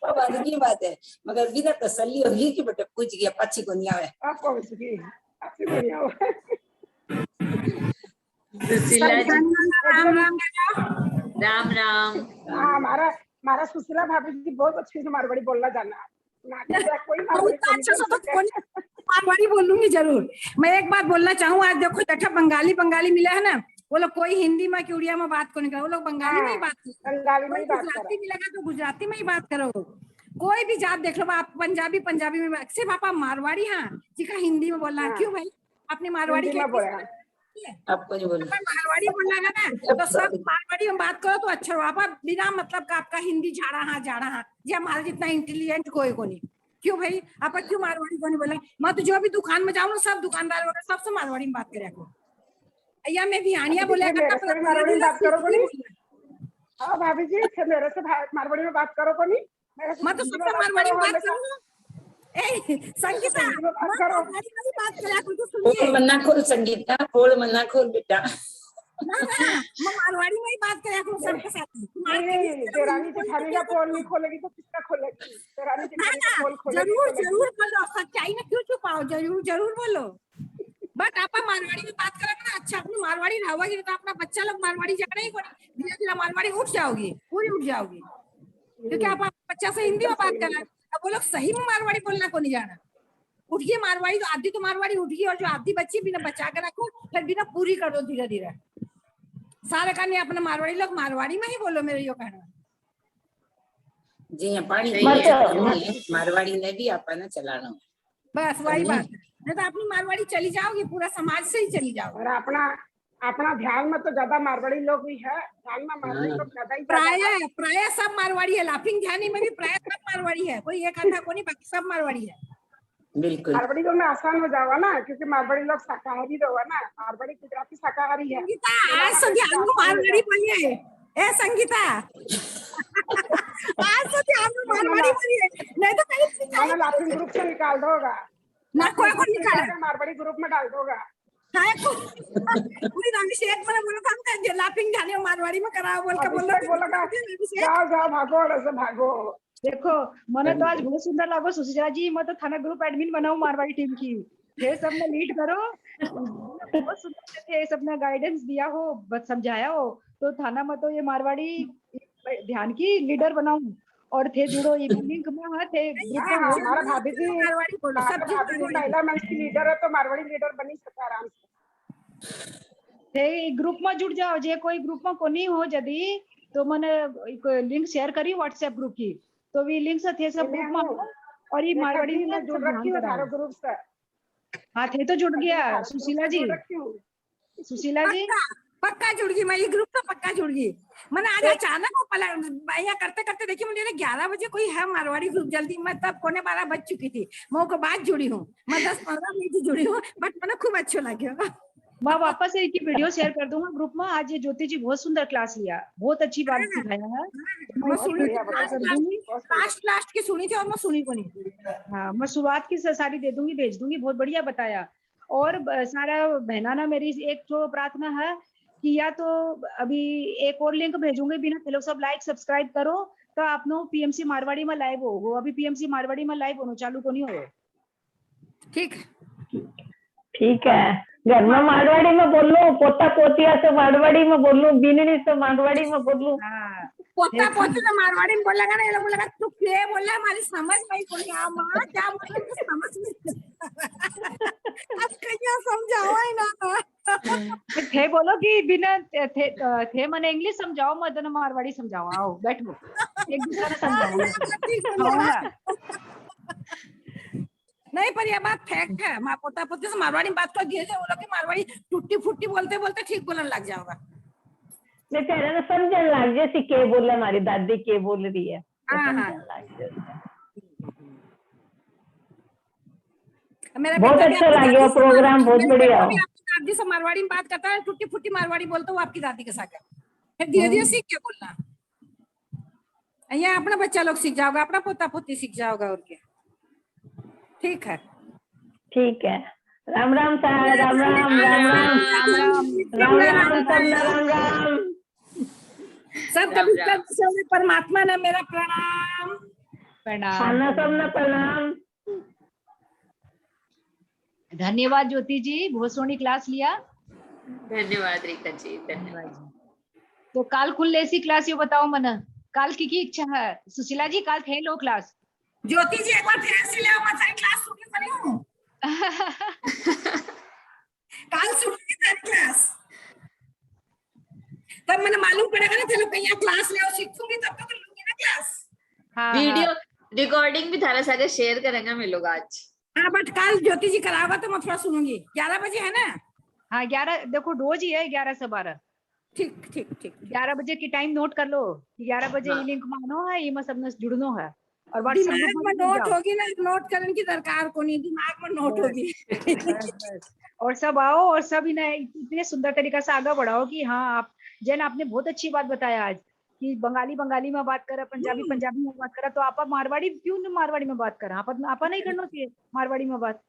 वो बात की बात है, मगर बिना तसल्ली होगी कि बेटा पूछ गया पक्षी को नहीं आवे। आप पहुंच गई, आपसे बढ़िया हो। सुशीला जी राम राम राम राम। हाँ, हमारा सुशीला भाभी जी बहुत अच्छी से मारवाड़ी बोलना जाना। कोई मारवाड़ी बोलूंगी जरूर। मैं एक बात बोलना चाहूँ, आज देखो जठा बंगाली मिला है ना, वो लोग कोई हिंदी में कि उड़िया में बात को नहीं करो, वो लोग बंगाली में ही बात करो। बंगाली में ही बात करो। गुजराती मिलेगा तो गुजराती में ही बात करो। कोई भी जात देख लो, आप पंजाबी में, सिर्फ आप मारवाड़ी हाँ चिका हिंदी में बोलना। क्यों भाई अपनी मारवाड़ी के आपको नहीं बोलना, मारवाड़ी बोलना है ना, तो सब मारवाड़ी में बात करो तो अच्छा हो। आप बिना मतलब का आपका हिंदी झाड़ा हाँ ये हमारा जितना इंटेलिजेंट कोई को नहीं। क्यों भाई आप क्यों मारवाड़ी को नहीं बोला? मैं तो जो भी दुकान में जाऊँ ना, सब दुकानदार वगैरह सबसे मारवाड़ी में बात करे को। या मैं भियानिया बोले मारवाड़ी में बात करो को नहीं। हाँ भाभी जी मेरे से मारवाड़ी में बात करो को नहीं। मैं तो सबसे मारवाड़ी में बात करूँ। संगीता मन्ना खोल, संगीता खोल मन्ना खोल बेटा। मैं मारवाड़ी में ही बात करा करूँ सबके साथ। देरानी जेठानी का पोल नहीं खोलेगी तो किसका खोलेगी? देरानी जेठानी का पोल खोलेगी। जरूर बोलो, सच्चाई ना क्यों छुपाओ, जरूर बोलो। बट आप मारवाड़ी में बात करोगे ना, अच्छा अपनी मारवाड़ी रहोगी तो अपना बच्चा लोग मारवाड़ी जाना ही, धीरे धीरे मारवाड़ी उठ जाओगी, पूरी उठ जाओगी। क्योंकि आप बच्चा से हिंदी में बात कर रहे हैं, अब वो लोग सही में मारवाड़ी बोलना को नहीं जाना। उठिए मारवाड़ी, तो आधी तो मारवाड़ी उठिए, और जो आधी बच्ची बिना बचा के रखो, फिर बिना पूरी कर दो धीरे धीरे। सारे का नहीं अपने मारवाड़ी लोग मारवाड़ी में ही बोलो, मेरे यो कहना जी। पानी मारवाड़ी ने भी अपना चलाना, बस वही बात है। नहीं तो अपनी मारवाड़ी चली जाओगी, पूरा समाज से ही चली जाओगी। और अपना ध्यान में तो ज्यादा मारवाड़ी लोग भी है, ध्यान में मारवाड़ी लोग ज्यादा ही प्राय सब मारवाड़ी है। लाफिंग ध्यानी में भी प्राय सब मारवाड़ी है, कोई एक आधा को नहीं, बाकी सब मारवाड़ी है। बिल्कुल मारवाड़ी लोग में आसान हो जाओगा ना, क्योंकि मारवाड़ी लोग शाकाहारी रहोगा ना। मारवाड़ी गुजराती शाकाहारी है। आज तो ध्यान में मारवाड़ी बोलिए, ए संगीता आज तो ध्यान में मारवाड़ी बोलिए, नहीं तो कहीं लाफिंग ग्रुप से निकाल दोगा ना, कोई को निकाल मारवाड़ी ग्रुप में डाल दोगा। पूरी अभिषेक मैंने बोला था लाफिंग ध्यान में मारवाड़ी में कराओ बोल के बोला जाओ भागो ऐसे भागो। देखो मैंने तो आज बहुत सुंदर लागो सुशीला जी, मैं तो थाना ग्रुप एडमिन बनाऊं मारवाड़ी टीम की। ये सबने लीड करो, बहुत सुंदर थे, सबने गाइडेंस दिया हो, बस समझाया हो, तो थाना में तो ये मारवाड़ी ध्यान की लीडर बनाऊं। और थे जुड़ो इवनिंग में, हाँ थे हमारा भाभी जी महिला मंच की लीडर है, तो मारवाड़ी लीडर बनी सकता आराम से। थे ग्रुप में जुड़ जाओ, जे कोई ग्रुप में कोनी हो जदी तो मैंने लिंक शेयर करी व्हाट्सएप ग्रुप की, तो वी लिंक से थे सब ग्रुप में। और ये मारवाड़ी में जुड़ रखी है सारे ग्रुप से। हाँ थे तो जुड़ गया सुशीला जी। सुशीला जी पक्का जुड़ गई, मैं ये ग्रुप तो पक्का जुड़ गई। मैंने आज अचानक वो करते करते देखिए मुझे 11 बजे कोई है मारवाड़ी ग्रुप, जल्दी मैं तब 11:15 बज चुकी थी, मैं को बाद जुड़ी हूँ, मैं 10-15 मिनट जुड़ी हूँ, बट मैंने खूब अच्छा लगे। मैं वापस से एक वीडियो शेयर कर दूंगा ग्रुप में। आज ये ज्योति जी बहुत सुंदर क्लास लिया, बहुत अच्छी बात सिखाया है। मैं सुनी थी, कर दूंगी। लास्ट की सुनी थी और मैं सुनी को नहीं। हाँ, मैं शुरुआत की सारी दे दूंगी, भेज दूंगी। बहुत बढ़िया बताया। और सारा बहनाना मेरी एक तो प्रार्थना है कि या तो अभी एक और लिंक भेजूंगी बिना लोग सब लाइक सब्सक्राइब करो तो आप नो पीएमसी मारवाड़ी में लाइव हो। अभी पीएमसी मारवाड़ी में लाइव होना चालू को नहीं हो। ठीक ठीक है, घर में मारवाड़ी में बोल लो, पोता पोतिया से मारवाड़ी में बोल लो, बीननी से मारवाड़ी में बोल लो। हाँ, पोता पोती तो मारवाड़ी में बोलेगा ना, ये लोग बोलेगा तू क्या बोल रहा है, हमारी समझ नहीं पड़ी। हाँ माँ क्या बोल रही है समझ नहीं। अब क्या समझाओ है ना। थे बोलो कि बिना थे मैंने इंग्लिश समझाओ, मदन मारवाड़ी समझाओ। आओ बैठो, एक दूसरे को समझाओ। नहीं पर ये बात फैक्ट है। माँ पोता पोती से मारवाड़ी में बात कर दिए वो लोग की मारवाड़ी टूटी फूटी बोलते बोलते ठीक बोलने लग जाओगा। मैं कह रहा ना समझने लग जैसी के बोल हमारी दादी के बोल रही है। बहुत अच्छा लगा प्रोग्राम, बहुत बढ़िया। दादी से मारवाड़ी में बात करता है, टूटी फूटी मारवाड़ी बोलता वो आपकी दादी के साथ है। फिर धीरे धीरे सीख के बोलना। यहाँ अपना बच्चा लोग सीख जाओगा, अपना पोता पोती सीख जाओगा। और क्या ठीक है, ठीक है। राम राम साहब, राम राम राम राम राम राम राम राम। सब कभी परमात्मा ने मेरा प्रणाम प्रणाम सबने प्रणाम। धन्यवाद ज्योति जी, बहुत सोनी क्लास लिया। धन्यवाद रेखा जी, धन्यवाद। तो काल खुल ऐसी क्लास ये बताओ मन, काल की इच्छा है। सुशीला जी काल थे लो क्लास। ज्योति जी एक बार फिर से ले आओ, मैं क्लास सुन के बनी हूँ। काल सुनूंगी तेरी क्लास, तब मैंने मालूम पड़ेगा ना चलो कहीं क्लास ले आओ, सीखूंगी तब तो लूंगी ना क्लास। हाँ, वीडियो रिकॉर्डिंग भी थारा साथ शेयर करेंगे हम लोग आज। हाँ बट कल ज्योति जी करावा तो मैं थोड़ा सुनूंगी। 11 बजे है ना? हाँ 11, देखो रोज ही है 11 से 12। ठीक ठीक ठीक 11 बजे की टाइम नोट कर लो। 11 बजे हाँ। लिंक मानो है, ये सबने जुड़नो है। और दिमाग में नोट होगी ना, नोट करने की दरकार को नहीं, दिमाग में नोट होगी। और सब आओ और सब इतने सुंदर तरीका से आगे बढ़ाओ कि हाँ आप जैन आपने बहुत अच्छी बात बताया आज कि बंगाली बंगाली में बात करा, पंजाबी पंजाबी में बात करा, तो आप मारवाड़ी क्यों नहीं मारवाड़ी में बात करा? आप नहीं करना चाहिए मारवाड़ी में बात।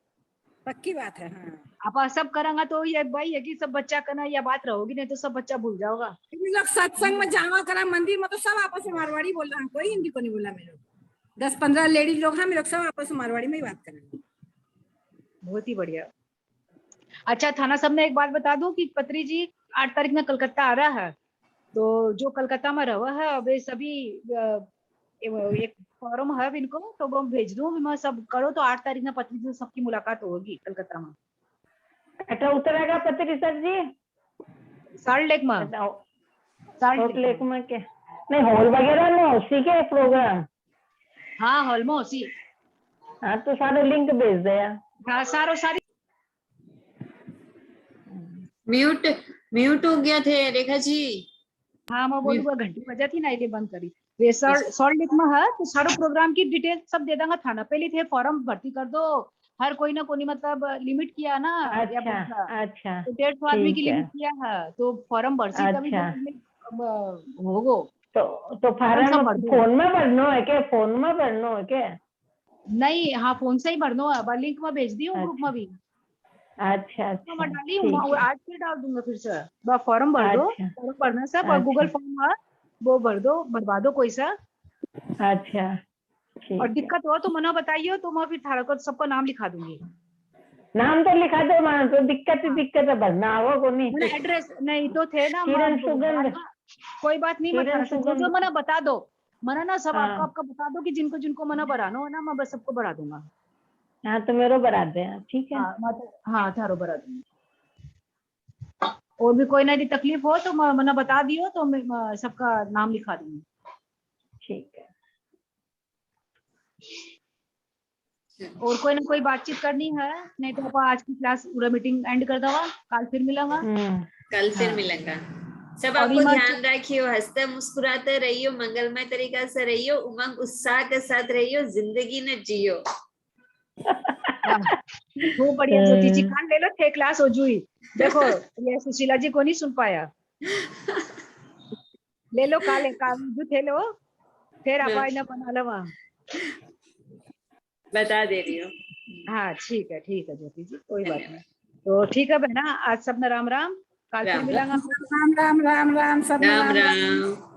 पक्की बात है। हाँ। आप सब करेंगे तो ये भाई है कि सब बच्चा करना या बात रहोगी, नहीं तो सब बच्चा भूल जाओगा। लोग सत्संग में जावा करा, मंदिर में तो सब आपस में मारवाड़ी बोल रहा है, कोई हिंदी को नहीं बोला। मेरे 10-15 लेडीज लोग हैं, लोग सब आपस में मारवाड़ी में ही बात करेंगे। बहुत ही बढ़िया। अच्छा थाना सब ने एक बात बता दूं कि पत्री जी 8 तारीख में कलकत्ता आ रहा है, तो जो कलकत्ता में रहा है अब सभी एक फॉर्म है इनको, तो वो भेज दूं मैं सब करो तो 8 तारीख में पत्री से सबकी मुलाकात होगी कलकत्ता में। अच्छा उतरेगा पत्री सर जी? साल्ट लेक में। साल्ट लेक में क्या नहीं हॉल वगैरह में उसी के प्रोग्राम? हाँ हॉल में उसी। हाँ तो सारे लिंक भेज दे यार। हाँ सारी म्यूट हो गया थे रेखा जी। हाँ मैं बोलूँगा घंटी बजा थी ना इसलिए बंद करी। वे सॉल्ट लेक में है तो सारे प्रोग्राम की डिटेल सब दे दूंगा। थाना पहले थे फॉर्म भर्ती कर दो, हर कोई ना कोई मतलब लिमिट किया ना। अच्छा तो 150 आदमी की लिमिट किया है, तो फॉर्म भरसी तभी होगो। तो फॉर्म फोन में भरना है क्या? फोन में भरना है क्या? नहीं हाँ फोन से ही भरना है, लिंक में भेज दी हूँ ग्रुप में भी। अच्छा तो मैं डाली हूँ, आज फिर डाल दूंगा फिर से। फॉर्म भर दो, फॉर्म भरना सब गूगल फॉर्म है वो भर दो, भरवा दो कोई सा। अच्छा और दिक्कत हो तो मना बताइए, तो मैं फिर थारा को सबका नाम लिखा दूंगी। नाम तो लिखा दो ना, तो दिक्कत है भरना हो को नहीं। एड्रेस नहीं तो थे ना सुगंध, कोई बात नहीं, जो मना बता दो, मना ना सब आपका बता दो कि जिनको जिनको मना भराना हो ना मैं बस सबको भरा दूंगा। हाँ तो मेरे भरा दे। ठीक है हाँ थारो भरा दूंगी। और भी कोई ना तकलीफ हो तो मना बता दियो, तो मैं सबका नाम लिखा दूंगी। ठीक है। और कोई ना कोई बातचीत करनी है, नहीं तो आज की क्लास पूरा मीटिंग एंड कर दवा। कल फिर मिलेगा। कल फिर मिलेगा। सब आपको ध्यान रखियो, हंसते मुस्कुराते रहियो, मंगलमय तरीका से रहियो, उमंग उत्साह के साथ रहियो, जिंदगी ने जियो। खूब बढ़िया ज्योति जी, कान ले लो थे क्लास हो जुई। देखो ये सुशीला जी को नहीं सुन पाया। ले लो काले कान जो थे लो, फिर आप आईना बना लो वहाँ। बता दे रही हूँ। हाँ ठीक है ज्योति जी, कोई बात नहीं। तो ठीक है बहना, आज सबने राम राम, कल फिर राम मिलेंगे। राम राम राम राम सब राम राम।